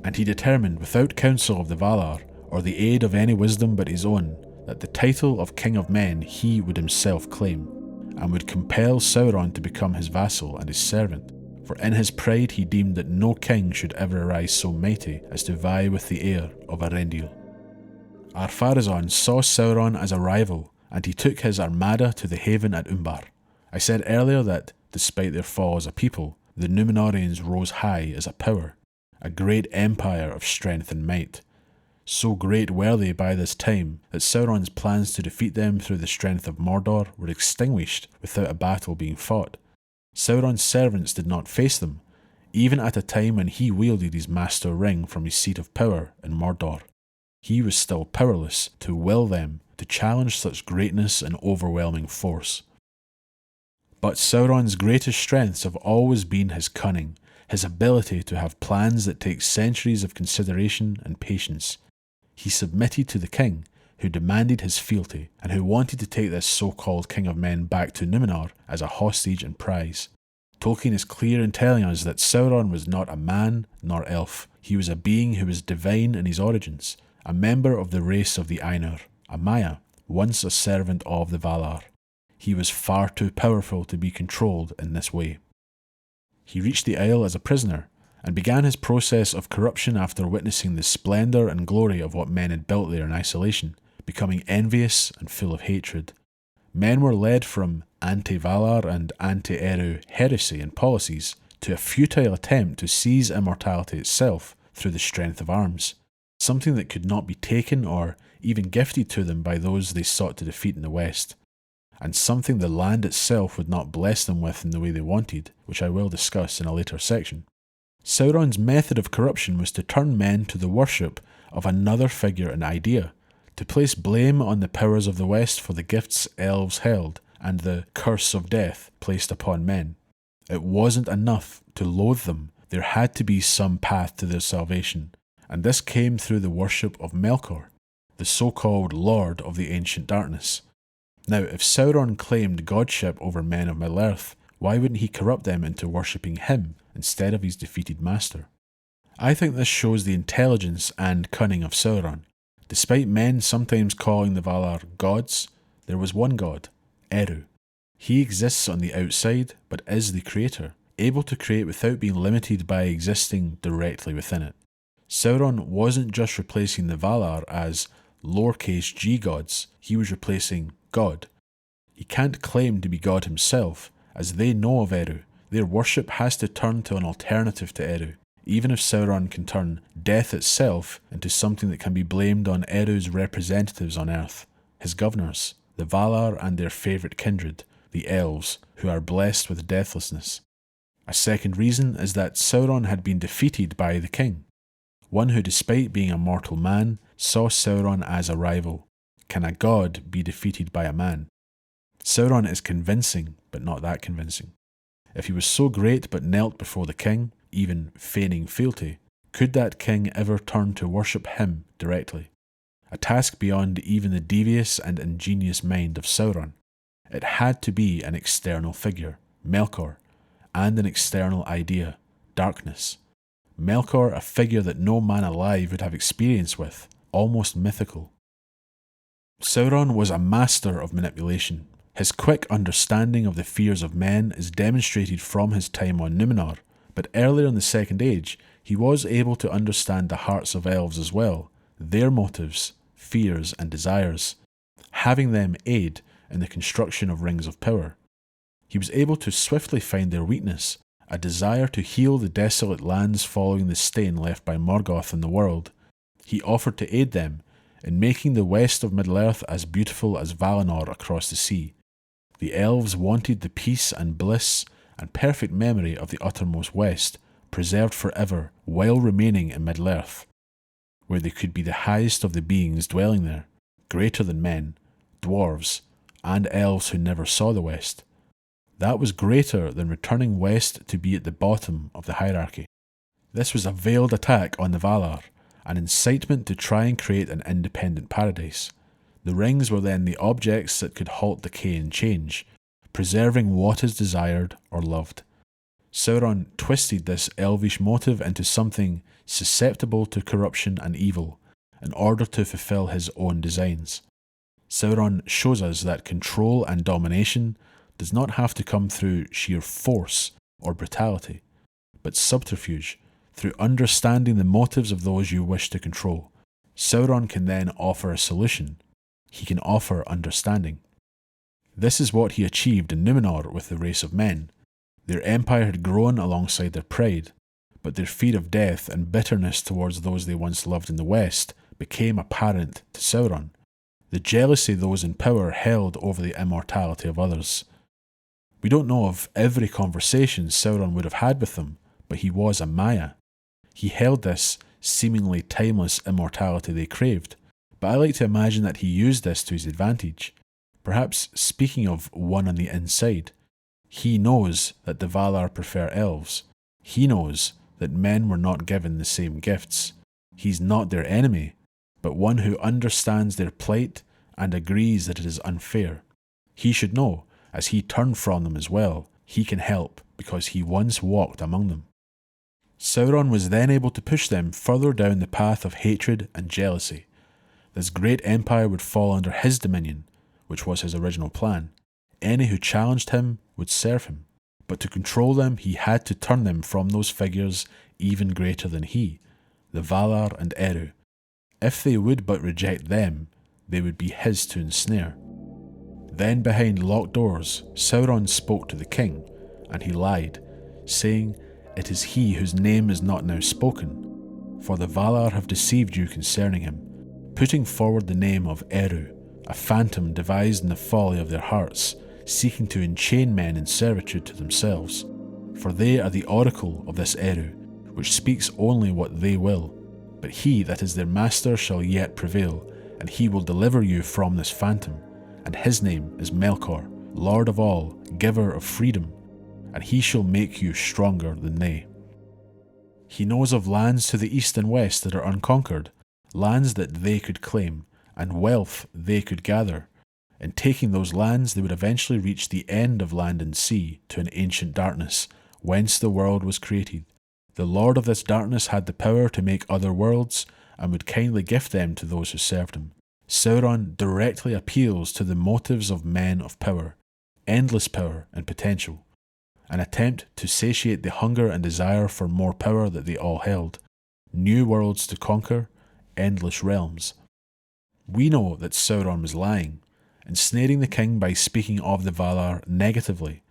And he determined, without counsel of the Valar, or the aid of any wisdom but his own, that the title of King of Men he would himself claim, and would compel Sauron to become his vassal and his servant. For in his pride he deemed that no king should ever arise so mighty as to vie with the heir of Arendil. Ar-Pharazôn saw Sauron as a rival, and he took his armada to the haven at Umbar. I said earlier that, despite their fall as a people, the Númenóreans rose high as a power, a great empire of strength and might. So great were they by this time that Sauron's plans to defeat them through the strength of Mordor were extinguished without a battle being fought. Sauron's servants did not face them, even at a time when he wielded his master ring from his seat of power in Mordor. He was still powerless to will them to challenge such greatness and overwhelming force. But Sauron's greatest strengths have always been his cunning, his ability to have plans that take centuries of consideration and patience. He submitted to the king, who demanded his fealty, and who wanted to take this so-called King of Men back to Númenor as a hostage and prize. Tolkien is clear in telling us that Sauron was not a man nor elf. He was a being who was divine in his origins, a member of the race of the Ainur, a Maya, once a servant of the Valar. He was far too powerful to be controlled in this way. He reached the Isle as a prisoner, and began his process of corruption after witnessing the splendour and glory of what men had built there in isolation, becoming envious and full of hatred. Men were led from anti-Valar and anti-Eru heresy and policies to a futile attempt to seize immortality itself through the strength of arms, something that could not be taken or even gifted to them by those they sought to defeat in the West, and something the land itself would not bless them with in the way they wanted, which I will discuss in a later section. Sauron's method of corruption was to turn men to the worship of another figure and idea, to place blame on the powers of the West for the gifts elves held and the curse of death placed upon men. It wasn't enough to loathe them, there had to be some path to their salvation, and this came through the worship of Melkor, the so-called Lord of the Ancient Darkness. Now, if Sauron claimed godship over men of Middle-earth, why wouldn't he corrupt them into worshipping him instead of his defeated master? I think this shows the intelligence and cunning of Sauron. Despite men sometimes calling the Valar gods, there was one god, Eru. He exists on the outside, but is the creator, able to create without being limited by existing directly within it. Sauron wasn't just replacing the Valar as lowercase g gods, he was replacing God. He can't claim to be God himself, as they know of Eru. Their worship has to turn to an alternative to Eru, even if Sauron can turn death itself into something that can be blamed on Eru's representatives on Earth, his governors, the Valar and their favourite kindred, the Elves, who are blessed with deathlessness. A second reason is that Sauron had been defeated by the king, one who, despite being a mortal man, saw Sauron as a rival. Can a god be defeated by a man? Sauron is convincing, but not that convincing. If he was so great but knelt before the king, even feigning fealty, could that king ever turn to worship him directly? A task beyond even the devious and ingenious mind of Sauron. It had to be an external figure, Melkor, and an external idea, darkness. Melkor, a figure that no man alive would have experience with, almost mythical. Sauron was a master of manipulation. His quick understanding of the fears of men is demonstrated from his time on Numenor, but earlier in the Second Age, he was able to understand the hearts of elves as well, their motives, fears and desires, having them aid in the construction of rings of power. He was able to swiftly find their weakness, a desire to heal the desolate lands following the stain left by Morgoth in the world. He offered to aid them in making the west of Middle-earth as beautiful as Valinor across the sea. The elves wanted the peace and bliss and perfect memory of the uttermost west preserved forever while remaining in Middle-earth, where they could be the highest of the beings dwelling there, greater than men, dwarves, and elves who never saw the west. That was greater than returning west to be at the bottom of the hierarchy. This was a veiled attack on the Valar, an incitement to try and create an independent paradise. The rings were then the objects that could halt decay and change, preserving what is desired or loved. Sauron twisted this elvish motive into something susceptible to corruption and evil, in order to fulfill his own designs. Sauron shows us that control and domination does not have to come through sheer force or brutality, but subterfuge, through understanding the motives of those you wish to control. Sauron can then offer a solution. He can offer understanding. This is what he achieved in Numenor with the race of men. Their empire had grown alongside their pride, but their fear of death and bitterness towards those they once loved in the West became apparent to Sauron. The jealousy those in power held over the immortality of others. We don't know of every conversation Sauron would have had with them, but he was a Maya. He held this seemingly timeless immortality they craved, but I like to imagine that he used this to his advantage. Perhaps speaking of one on the inside, he knows that the Valar prefer elves. He knows that men were not given the same gifts. He's not their enemy, but one who understands their plight and agrees that it is unfair. He should know, as he turned from them as well, he can help because he once walked among them. Sauron was then able to push them further down the path of hatred and jealousy. This great empire would fall under his dominion, which was his original plan. Any who challenged him would serve him. but to control them he had to turn them from those figures even greater than he, the Valar and Eru. If they would but reject them, they would be his to ensnare. Then behind locked doors Sauron spoke to the king, and he lied, saying, "It is he whose name is not now spoken, for the Valar have deceived you concerning him, putting forward the name of Eru, a phantom devised in the folly of their hearts, seeking to enchain men in servitude to themselves. For they are the oracle of this Eru, which speaks only what they will. But he that is their master shall yet prevail, and he will deliver you from this phantom. And his name is Melkor, Lord of all, giver of freedom, and he shall make you stronger than they. He knows of lands to the east and west that are unconquered, lands that they could claim, and wealth they could gather. In taking those lands, they would eventually reach the end of land and sea to an ancient darkness, whence the world was created. The Lord of this darkness had the power to make other worlds, and would kindly gift them to those who served him. Sauron directly appeals to the motives of men of power, endless power and potential, an attempt to satiate the hunger and desire for more power that they all held, new worlds to conquer, endless realms. We know that Sauron was lying, ensnaring the king by speaking of the Valar negatively.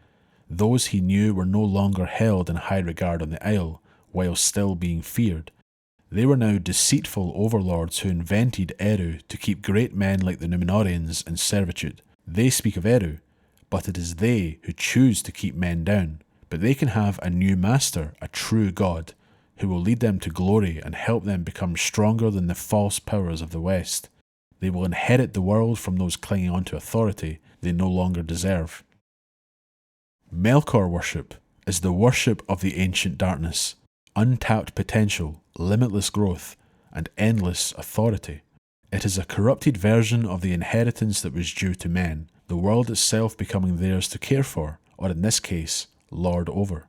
Those he knew were no longer held in high regard on the Isle, while still being feared. They were now deceitful overlords who invented Eru to keep great men like the Númenóreans in servitude. They speak of Eru, but it is they who choose to keep men down. But they can have a new master, a true god, who will lead them to glory and help them become stronger than the false powers of the West. They will inherit the world from those clinging on to authority they no longer deserve. Melkor worship is the worship of the ancient darkness, untapped potential, limitless growth, and endless authority. It is a corrupted version of the inheritance that was due to men, the world itself becoming theirs to care for, or in this case, lord over.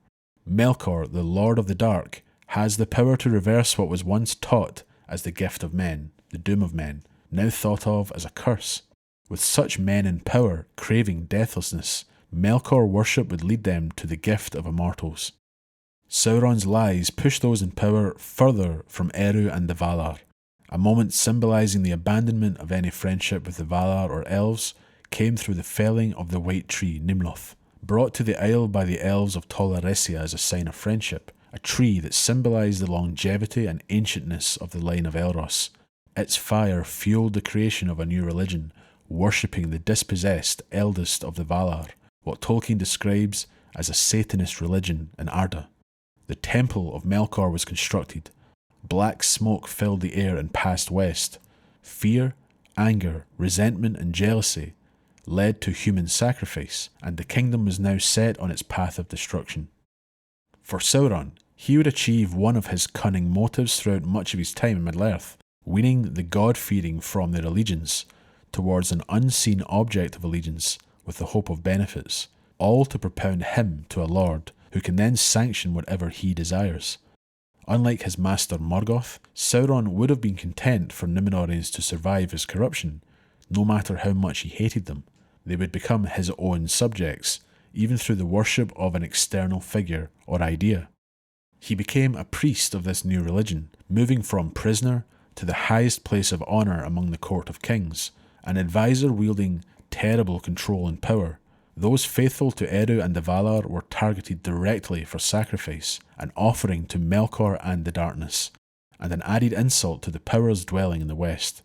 Melkor, the Lord of the Dark, has the power to reverse what was once taught as the gift of men, the doom of men, now thought of as a curse. With such men in power craving deathlessness, Melkor worship would lead them to the gift of immortals. Sauron's lies push those in power further from Eru and the Valar. A moment symbolising the abandonment of any friendship with the Valar or elves came through the felling of the white tree Nimloth, brought to the Isle by the elves of Tol Eressëa as a sign of friendship, a tree that symbolised the longevity and ancientness of the line of Elros. Its fire fueled the creation of a new religion, worshipping the dispossessed eldest of the Valar, what Tolkien describes as a Satanist religion in Arda. The Temple of Melkor was constructed. Black smoke filled the air and passed west. Fear, anger, resentment and jealousy led to human sacrifice, and the kingdom was now set on its path of destruction. For Sauron, he would achieve one of his cunning motives throughout much of his time in Middle-earth, weaning the god-fearing from their allegiance towards an unseen object of allegiance with the hope of benefits, all to propound him to a lord who can then sanction whatever he desires. Unlike his master Morgoth, Sauron would have been content for Númenóreans to survive his corruption, no matter how much he hated them. They would become his own subjects, even through the worship of an external figure or idea. He became a priest of this new religion, moving from prisoner to the highest place of honour among the court of kings, an advisor wielding terrible control and power. Those faithful to Eru and the Valar were targeted directly for sacrifice, an offering to Melkor and the darkness, and an added insult to the powers dwelling in the West.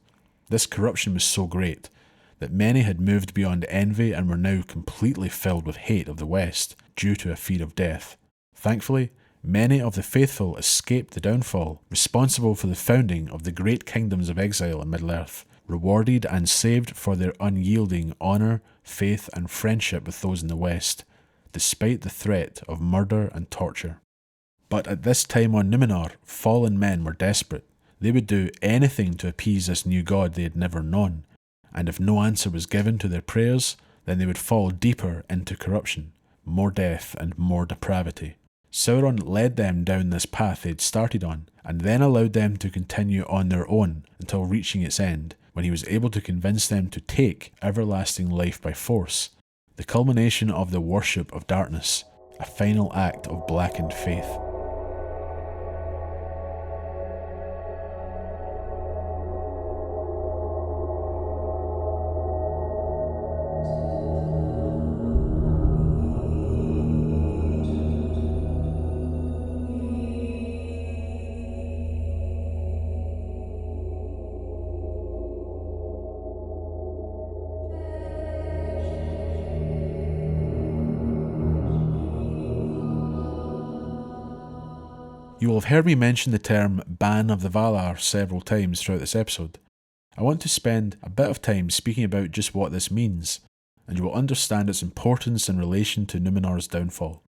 This corruption was so great that many had moved beyond envy and were now completely filled with hate of the West due to a fear of death. Thankfully, many of the faithful escaped the downfall, responsible for the founding of the great kingdoms of exile in Middle-earth, rewarded and saved for their unyielding honour, faith and friendship with those in the West, despite the threat of murder and torture. But at this time on Numenor, fallen men were desperate. They would do anything to appease this new god they had never known, and if no answer was given to their prayers, then they would fall deeper into corruption, more death and more depravity. Sauron led them down this path they had started on, and then allowed them to continue on their own until reaching its end, when he was able to convince them to take everlasting life by force, the culmination of the worship of darkness. a final act of blackened faith. You will have heard me mention the term Ban of the Valar several times throughout this episode. I want to spend a bit of time speaking about just what this means, and you will understand its importance in relation to Numenor's downfall.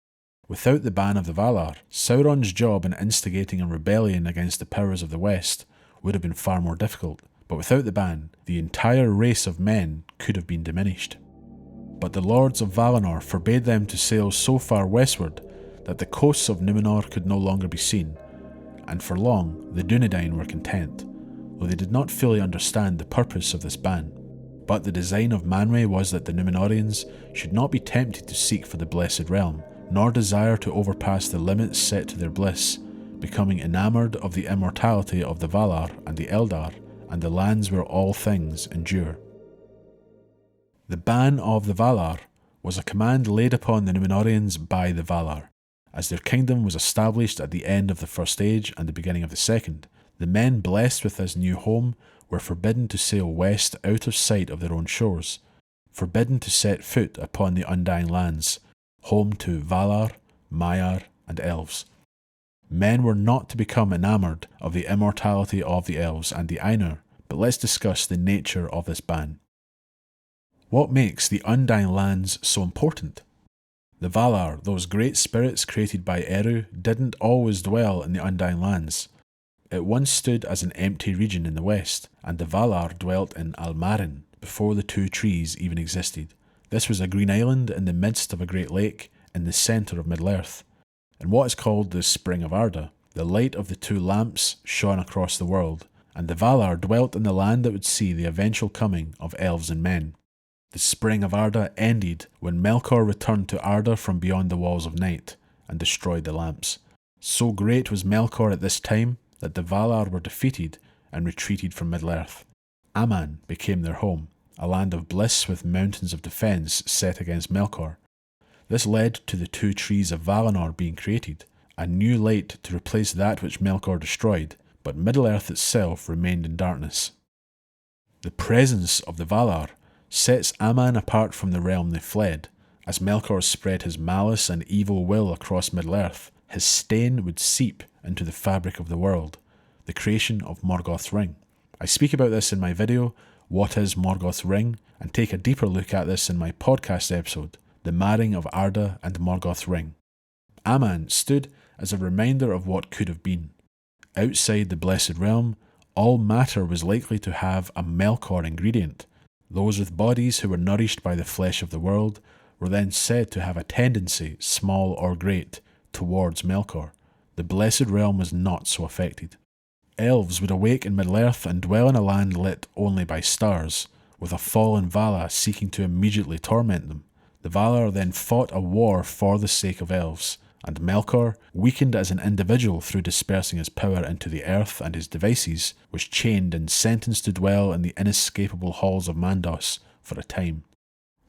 Without the Ban of the Valar, Sauron's job in instigating a rebellion against the powers of the West would have been far more difficult, but without the ban, the entire race of men could have been diminished. But the Lords of Valinor forbade them to sail so far westward that the coasts of Numenor could no longer be seen, and for long the Dunedain were content, though they did not fully understand the purpose of this ban. But the design of Manwë was that the Númenóreans should not be tempted to seek for the Blessed Realm, nor desire to overpass the limits set to their bliss, becoming enamoured of the immortality of the Valar and the Eldar, and the lands where all things endure. The Ban of the Valar was a command laid upon the Númenóreans by the Valar. As their kingdom was established at the end of the First Age and the beginning of the Second, the men blessed with this new home were forbidden to sail west out of sight of their own shores, forbidden to set foot upon the Undying Lands, home to Valar, Maiar, and Elves. Men were not to become enamoured of the immortality of the Elves and the Ainur, but let's discuss the nature of this ban. What makes the Undying Lands so important? The Valar, those great spirits created by Eru, didn't always dwell in the Undying Lands. It once stood as an empty region in the west, and the Valar dwelt in Almarin before the two trees even existed. This was a green island in the midst of a great lake in the centre of Middle-earth. In what is called the Spring of Arda, the light of the two lamps shone across the world, and the Valar dwelt in the land that would see the eventual coming of elves and men. The Spring of Arda ended when Melkor returned to Arda from beyond the walls of night and destroyed the lamps. So great was Melkor at this time that the Valar were defeated and retreated from Middle-earth. Aman became their home, a land of bliss with mountains of defence set against Melkor. This led to the two trees of Valinor being created, a new light to replace that which Melkor destroyed, but Middle-earth itself remained in darkness. The presence of the Valar sets Aman apart from the realm they fled. As Melkor spread his malice and evil will across Middle-earth, his stain would seep into the fabric of the world, the creation of Morgoth's Ring. I speak about this in my video, What is Morgoth's Ring?, and take a deeper look at this in my podcast episode, The Marring of Arda and Morgoth's Ring. Aman stood as a reminder of what could have been. Outside the Blessed Realm, all matter was likely to have a Melkor ingredient. Those with bodies who were nourished by the flesh of the world were then said to have a tendency, small or great, towards Melkor. The Blessed Realm was not so affected. Elves would awake in Middle-earth and dwell in a land lit only by stars, with a fallen Vala seeking to immediately torment them. The Valar then fought a war for the sake of elves, and Melkor, weakened as an individual through dispersing his power into the earth and his devices, was chained and sentenced to dwell in the inescapable halls of Mandos for a time.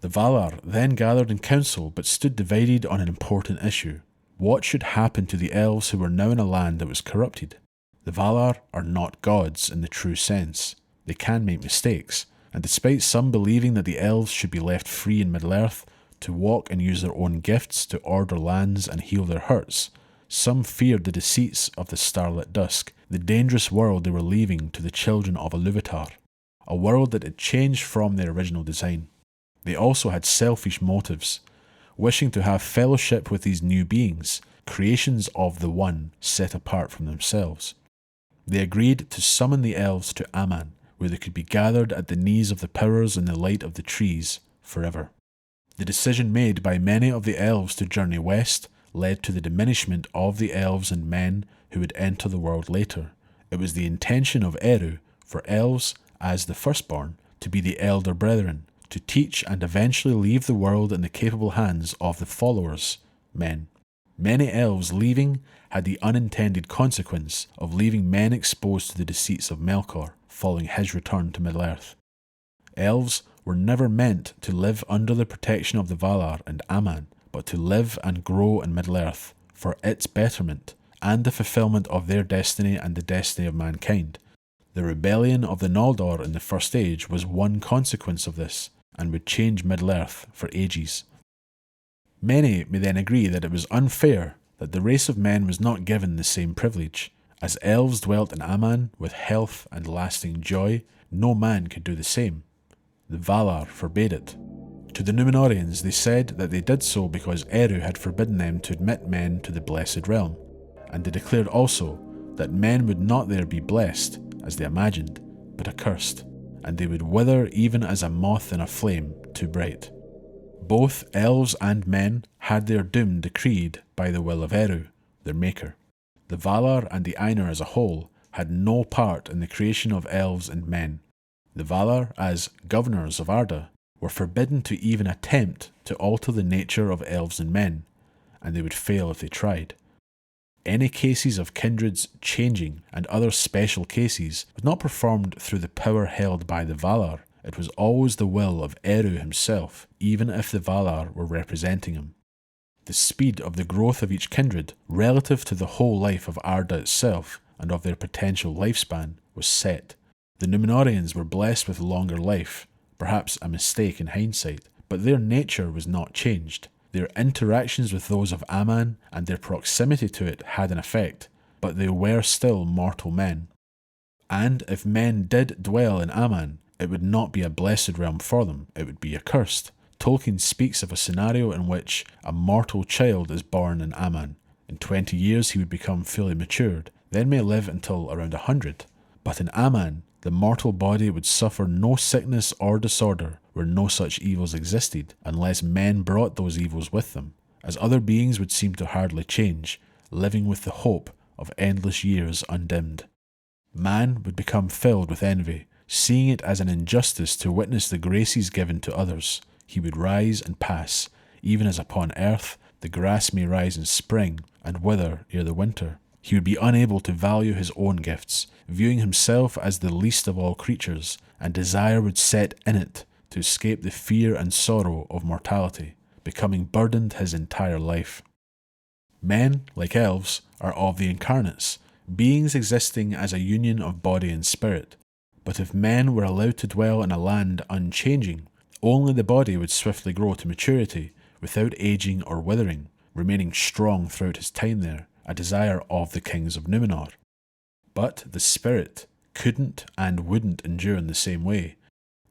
The Valar then gathered in council but stood divided on an important issue. What should happen to the elves who were now in a land that was corrupted? The Valar are not gods in the true sense. They can make mistakes, and despite some believing that the elves should be left free in Middle-earth to walk and use their own gifts to order lands and heal their hurts, some feared the deceits of the starlit dusk, the dangerous world they were leaving to the children of Iluvatar, a world that had changed from their original design. They also had selfish motives, wishing to have fellowship with these new beings, creations of the One set apart from themselves. They agreed to summon the elves to Aman, where they could be gathered at the knees of the powers in the light of the trees forever. The decision made by many of the elves to journey west led to the diminishment of the elves and men who would enter the world later. It was the intention of Eru for elves, as the firstborn, to be the elder brethren, to teach and eventually leave the world in the capable hands of the followers, men. Many elves leaving had the unintended consequence of leaving men exposed to the deceits of Melkor following his return to Middle-earth. Elves were never meant to live under the protection of the Valar and Aman, but to live and grow in Middle-earth for its betterment and the fulfillment of their destiny and the destiny of mankind. The rebellion of the Noldor in the First Age was one consequence of this, and would change Middle-earth for ages. Many may then agree that it was unfair that the race of men was not given the same privilege. As elves dwelt in Aman with health and lasting joy, no man could do the same. The Valar forbade it. To the Númenóreans they said that they did so because Eru had forbidden them to admit men to the Blessed Realm, and they declared also that men would not there be blessed, as they imagined, but accursed, and they would wither even as a moth in a flame too bright. Both elves and men had their doom decreed by the will of Eru, their maker. The Valar and the Ainur as a whole had no part in the creation of elves and men. The Valar, as governors of Arda, were forbidden to even attempt to alter the nature of elves and men, and they would fail if they tried. Any cases of kindreds changing and other special cases was not performed through the power held by the Valar. It was always the will of Eru himself, even if the Valar were representing him. The speed of the growth of each kindred, relative to the whole life of Arda itself and of their potential lifespan, was set. The Númenóreans were blessed with longer life, perhaps a mistake in hindsight, but their nature was not changed. Their interactions with those of Aman and their proximity to it had an effect, but they were still mortal men. And if men did dwell in Aman, it would not be a blessed realm for them, it would be accursed. Tolkien speaks of a scenario in which a mortal child is born in Aman. In 20 years he would become fully matured, then may live until around 100. But in Aman, the mortal body would suffer no sickness or disorder where no such evils existed, unless men brought those evils with them, as other beings would seem to hardly change, living with the hope of endless years undimmed. Man would become filled with envy, seeing it as an injustice to witness the graces given to others. He would rise and pass, even as upon earth the grass may rise in spring and wither ere the winter. He would be unable to value his own gifts, viewing himself as the least of all creatures, and desire would set in it to escape the fear and sorrow of mortality, becoming burdened his entire life. Men, like elves, are of the incarnates, beings existing as a union of body and spirit. But if men were allowed to dwell in a land unchanging, only the body would swiftly grow to maturity, without aging or withering, remaining strong throughout his time there, a desire of the kings of Númenor. But the spirit couldn't and wouldn't endure in the same way.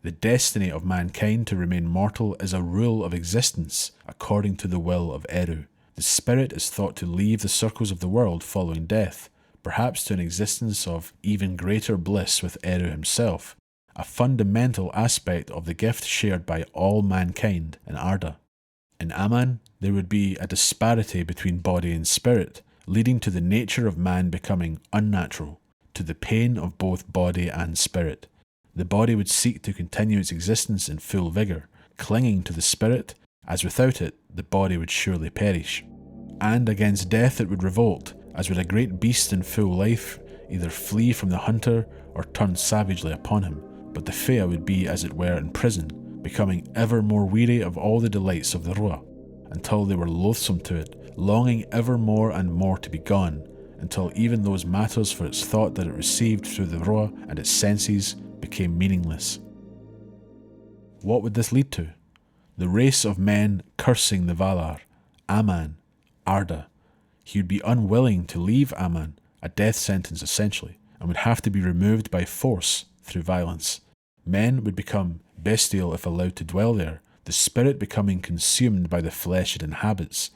The destiny of mankind to remain mortal is a rule of existence according to the will of Eru. The spirit is thought to leave the circles of the world following death, perhaps to an existence of even greater bliss with Eru himself, a fundamental aspect of the gift shared by all mankind in Arda. In Aman, there would be a disparity between body and spirit, leading to the nature of man becoming unnatural, to the pain of both body and spirit. The body would seek to continue its existence in full vigour, clinging to the spirit, as without it the body would surely perish. And against death it would revolt, as would a great beast in full life either flee from the hunter or turn savagely upon him. But the Fëa would be as it were in prison, becoming ever more weary of all the delights of the Rua, until they were loathsome to it, longing ever more and more to be gone, until even those matters for its thought that it received through the Rua and its senses became meaningless. What would this lead to? The race of men cursing the Valar, Aman, Arda. He would be unwilling to leave Aman, a death sentence essentially, and would have to be removed by force through violence. Men would become bestial if allowed to dwell there, the spirit becoming consumed by the flesh it inhabits,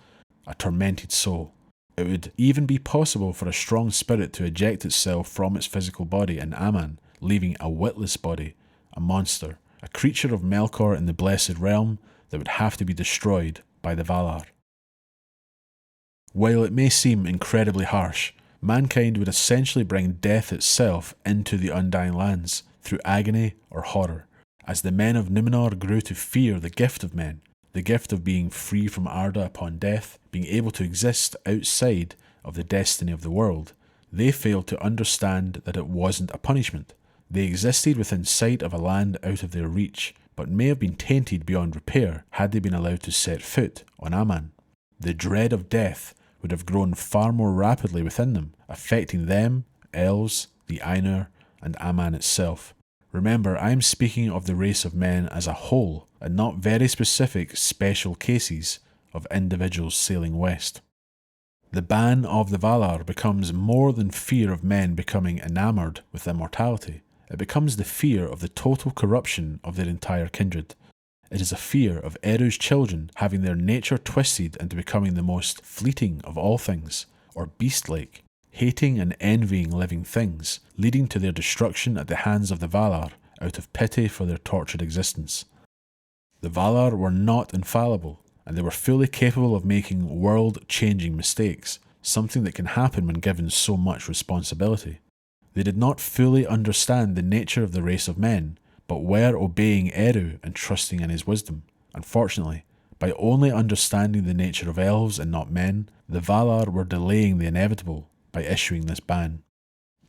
a tormented soul. It would even be possible for a strong spirit to eject itself from its physical body in Aman, leaving a witless body, a monster, a creature of Melkor in the Blessed Realm that would have to be destroyed by the Valar. While it may seem incredibly harsh, mankind would essentially bring death itself into the Undying Lands through agony or horror. As the men of Númenor grew to fear the gift of men, the gift of being free from Arda upon death, being able to exist outside of the destiny of the world, they failed to understand that it wasn't a punishment. They existed within sight of a land out of their reach, but may have been tainted beyond repair had they been allowed to set foot on Aman. The dread of death would have grown far more rapidly within them, affecting them, elves, the Ainur, and Aman itself. Remember, I am speaking of the race of men as a whole, and not very specific special cases of individuals sailing west. The ban of the Valar becomes more than fear of men becoming enamoured with immortality. It becomes the fear of the total corruption of their entire kindred. It is a fear of Eru's children having their nature twisted into becoming the most fleeting of all things, or beast-like, hating and envying living things, leading to their destruction at the hands of the Valar out of pity for their tortured existence. The Valar were not infallible, and they were fully capable of making world-changing mistakes, something that can happen when given so much responsibility. They did not fully understand the nature of the race of men, but were obeying Eru and trusting in his wisdom. Unfortunately, by only understanding the nature of elves and not men, the Valar were delaying the inevitable by issuing this ban.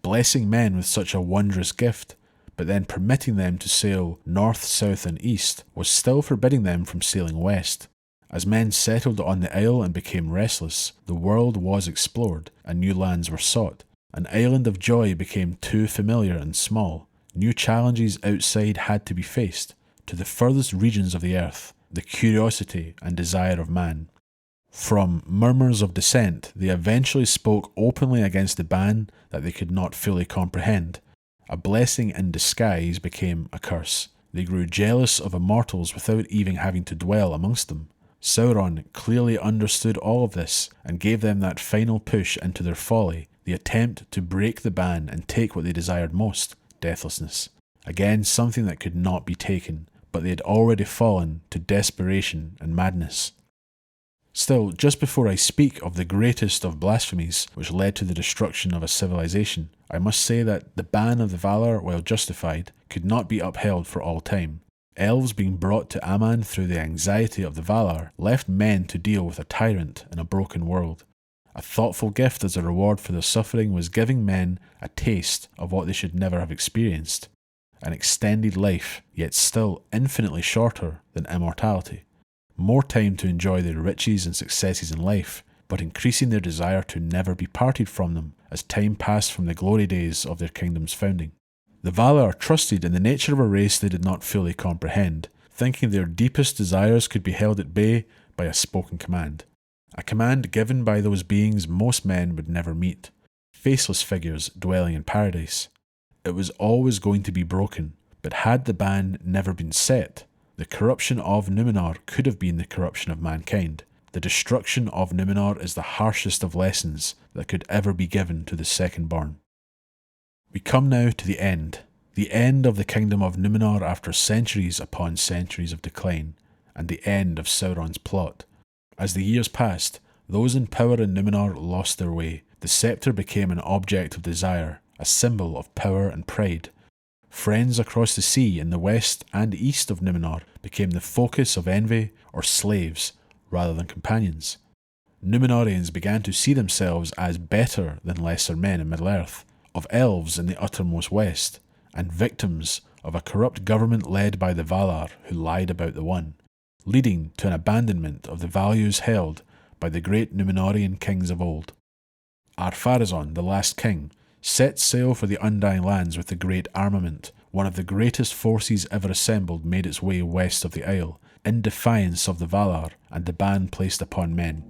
Blessing men with such a wondrous gift, but then permitting them to sail north, south and east, was still forbidding them from sailing west. As men settled on the isle and became restless, the world was explored and new lands were sought. An island of joy became too familiar and small. New challenges outside had to be faced. To the furthest regions of the earth, the curiosity and desire of man. From murmurs of dissent, they eventually spoke openly against the ban that they could not fully comprehend. A blessing in disguise became a curse. They grew jealous of immortals without even having to dwell amongst them. Sauron clearly understood all of this and gave them that final push into their folly, the attempt to break the ban and take what they desired most, deathlessness. Again, something that could not be taken, but they had already fallen to desperation and madness. Still, just before I speak of the greatest of blasphemies which led to the destruction of a civilization, I must say that the ban of the Valar, while justified, could not be upheld for all time. Elves being brought to Aman through the anxiety of the Valar left men to deal with a tyrant in a broken world. A thoughtful gift as a reward for their suffering was giving men a taste of what they should never have experienced. An extended life, yet still infinitely shorter than immortality. More time to enjoy their riches and successes in life, but increasing their desire to never be parted from them as time passed from the glory days of their kingdom's founding. The Valar trusted in the nature of a race they did not fully comprehend, thinking their deepest desires could be held at bay by a spoken command. A command given by those beings most men would never meet, faceless figures dwelling in paradise. It was always going to be broken, but had the ban never been set, the corruption of Numenor could have been the corruption of mankind. The destruction of Numenor is the harshest of lessons that could ever be given to the second-born. We come now to the end of the kingdom of Numenor after centuries upon centuries of decline, and the end of Sauron's plot. As the years passed, those in power in Numenor lost their way. The sceptre became an object of desire, a symbol of power and pride. Friends across the sea in the west and east of Numenor became the focus of envy or slaves rather than companions. Numenorians began to see themselves as better than lesser men in Middle-earth, of elves in the uttermost west, and victims of a corrupt government led by the Valar who lied about the One, leading to an abandonment of the values held by the great Numenorian kings of old. Ar-Pharazôn, the last king, set sail for the Undying Lands with the great armament. One of the greatest forces ever assembled made its way west of the Isle, in defiance of the Valar and the ban placed upon men.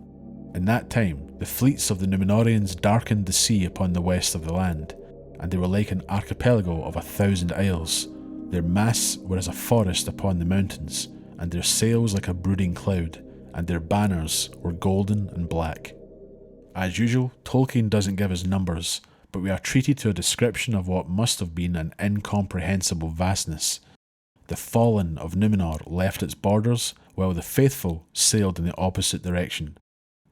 In that time, the fleets of the Numenorians darkened the sea upon the west of the land, and they were like an archipelago of 1,000 isles. Their masts were as a forest upon the mountains, and their sails like a brooding cloud, and their banners were golden and black. As usual, Tolkien doesn't give us numbers, but we are treated to a description of what must have been an incomprehensible vastness. The fallen of Numenor left its borders, while the faithful sailed in the opposite direction.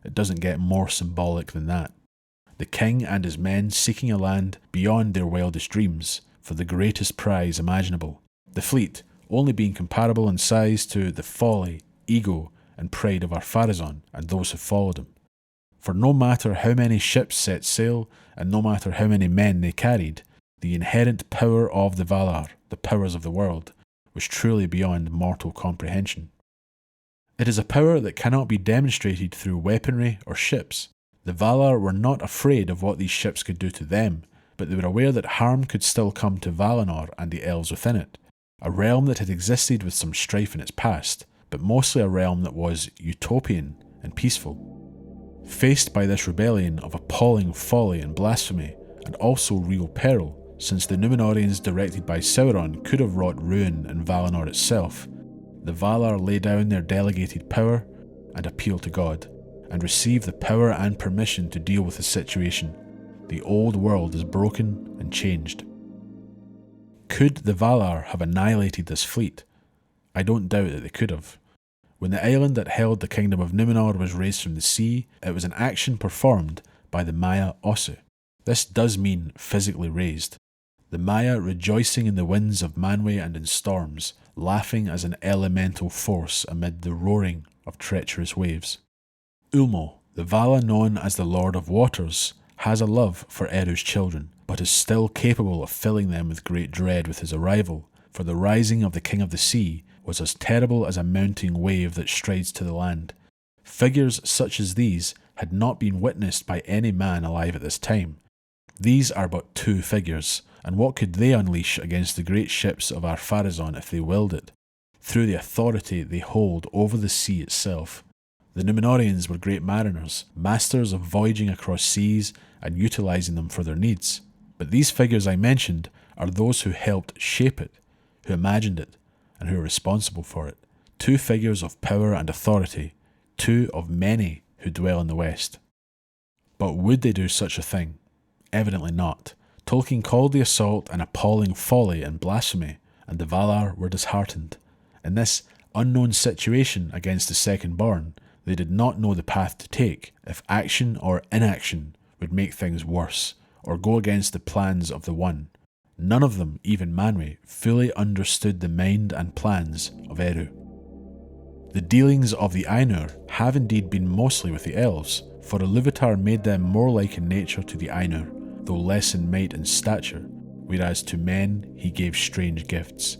It doesn't get more symbolic than that. The king and his men seeking a land beyond their wildest dreams, for the greatest prize imaginable. The fleet only being comparable in size to the folly, ego, and pride of Ar-Pharazôn and those who followed him. For no matter how many ships set sail, and no matter how many men they carried, the inherent power of the Valar, the powers of the world, was truly beyond mortal comprehension. It is a power that cannot be demonstrated through weaponry or ships. The Valar were not afraid of what these ships could do to them, but they were aware that harm could still come to Valinor and the elves within it, a realm that had existed with some strife in its past, but mostly a realm that was utopian and peaceful. Faced by this rebellion of appalling folly and blasphemy, and also real peril, since the Númenóreans directed by Sauron could have wrought ruin in Valinor itself, the Valar lay down their delegated power and appeal to God, and receive the power and permission to deal with the situation. The old world is broken and changed. Could the Valar have annihilated this fleet? I don't doubt that they could have. When the island that held the kingdom of Númenor was raised from the sea, it was an action performed by the Maya Osu. This does mean physically raised. The Maya rejoicing in the winds of Manwë and in storms, laughing as an elemental force amid the roaring of treacherous waves. Ulmo, the Vala known as the Lord of Waters, has a love for Eru's children, but is still capable of filling them with great dread with his arrival, for the rising of the King of the Sea was as terrible as a mounting wave that strides to the land. Figures such as these had not been witnessed by any man alive at this time. These are but two figures, and what could they unleash against the great ships of Ar-Pharazôn if they willed it, through the authority they hold over the sea itself? The Númenóreans were great mariners, masters of voyaging across seas and utilising them for their needs. But these figures I mentioned are those who helped shape it, who imagined it, and who are responsible for it. Two figures of power and authority, two of many who dwell in the West. But would they do such a thing? Evidently not. Tolkien called the assault an appalling folly and blasphemy, and the Valar were disheartened. In this unknown situation against the Second-born, they did not know the path to take, if action or inaction would make things worse, or go against the plans of the One. None of them, even Manwë, fully understood the mind and plans of Eru. The dealings of the Ainur have indeed been mostly with the elves, for Ilúvatar made them more like in nature to the Ainur, though less in might and stature, whereas to men he gave strange gifts.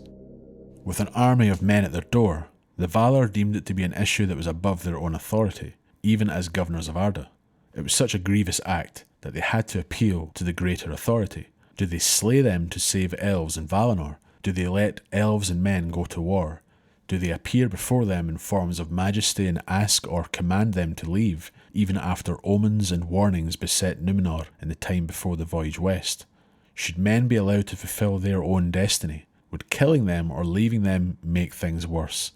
With an army of men at their door, the Valar deemed it to be an issue that was above their own authority, even as governors of Arda. It was such a grievous act that they had to appeal to the greater authority. Do they slay them to save elves in Valinor? Do they let elves and men go to war? Do they appear before them in forms of majesty and ask or command them to leave, even after omens and warnings beset Númenor in the time before the voyage west? Should men be allowed to fulfill their own destiny? Would killing them or leaving them make things worse?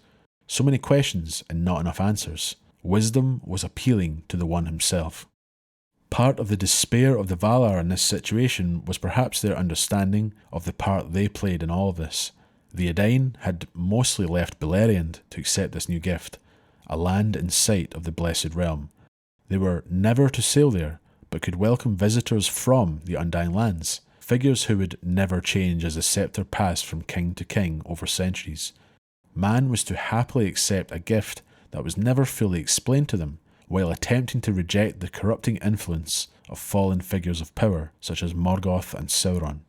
So many questions and not enough answers. Wisdom was appealing to the One himself. Part of the despair of the Valar in this situation was perhaps their understanding of the part they played in all of this. The Edain had mostly left Beleriand to accept this new gift, a land in sight of the Blessed Realm. They were never to sail there, but could welcome visitors from the Undying Lands, figures who would never change as the scepter passed from king to king over centuries. Man was to happily accept a gift that was never fully explained to them, while attempting to reject the corrupting influence of fallen figures of power such as Morgoth and Sauron.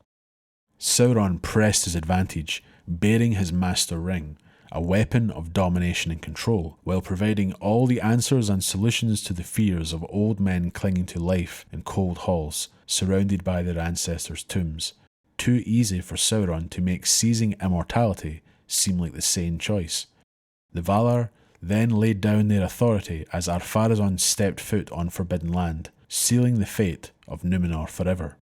Sauron pressed his advantage, bearing his master ring, a weapon of domination and control, while providing all the answers and solutions to the fears of old men clinging to life in cold halls, surrounded by their ancestors' tombs. Too easy for Sauron to make seizing immortality seem like the sane choice. The Valar then laid down their authority as Ar-Pharazôn stepped foot on Forbidden Land, sealing the fate of Númenor forever.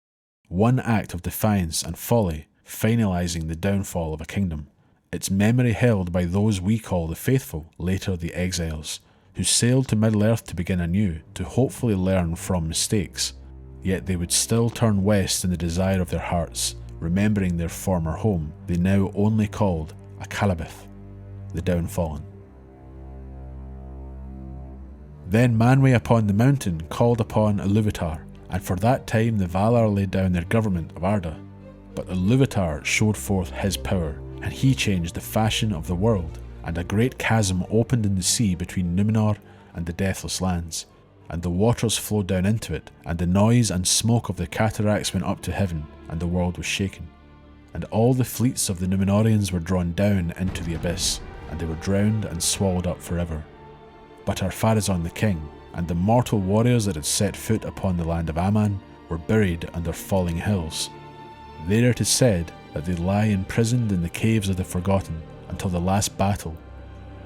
One act of defiance and folly, finalising the downfall of a kingdom. Its memory held by those we call the faithful, later the exiles, who sailed to Middle-earth to begin anew, to hopefully learn from mistakes. Yet they would still turn west in the desire of their hearts, remembering their former home, they now only called Akallabeth, the downfallen. Then Manwë upon the mountain called upon Ilúvatar, and for that time the Valar laid down their government of Arda. But Ilúvatar showed forth his power, and he changed the fashion of the world, and a great chasm opened in the sea between Numenor and the Deathless Lands, and the waters flowed down into it, and the noise and smoke of the cataracts went up to heaven, and the world was shaken. And all the fleets of the Númenóreans were drawn down into the abyss, and they were drowned and swallowed up forever. But Ar-Pharazôn the king, and the mortal warriors that had set foot upon the land of Aman, were buried under falling hills. There it is said that they lie imprisoned in the caves of the Forgotten until the last battle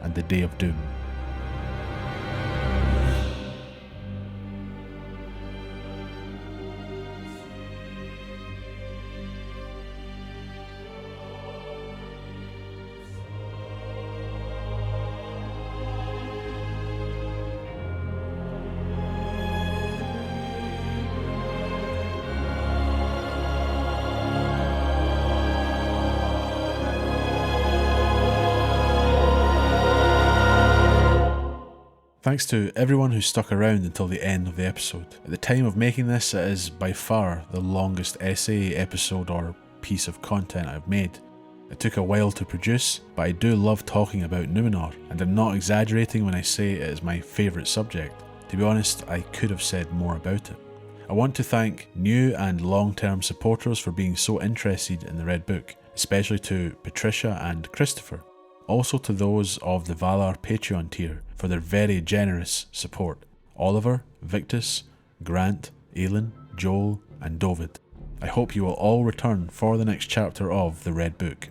and the day of doom. Thanks to everyone who stuck around until the end of the episode. At the time of making this, it is by far the longest essay, episode or piece of content I've made. It took a while to produce, but I do love talking about Numenor, and I'm not exaggerating when I say it is my favourite subject. To be honest, I could have said more about it. I want to thank new and long-term supporters for being so interested in the Red Book, especially to Patricia and Christopher. Also to those of the Valar Patreon tier for their very generous support. Oliver, Victus, Grant, Aelin, Joel and Dovid. I hope you will all return for the next chapter of the Red Book.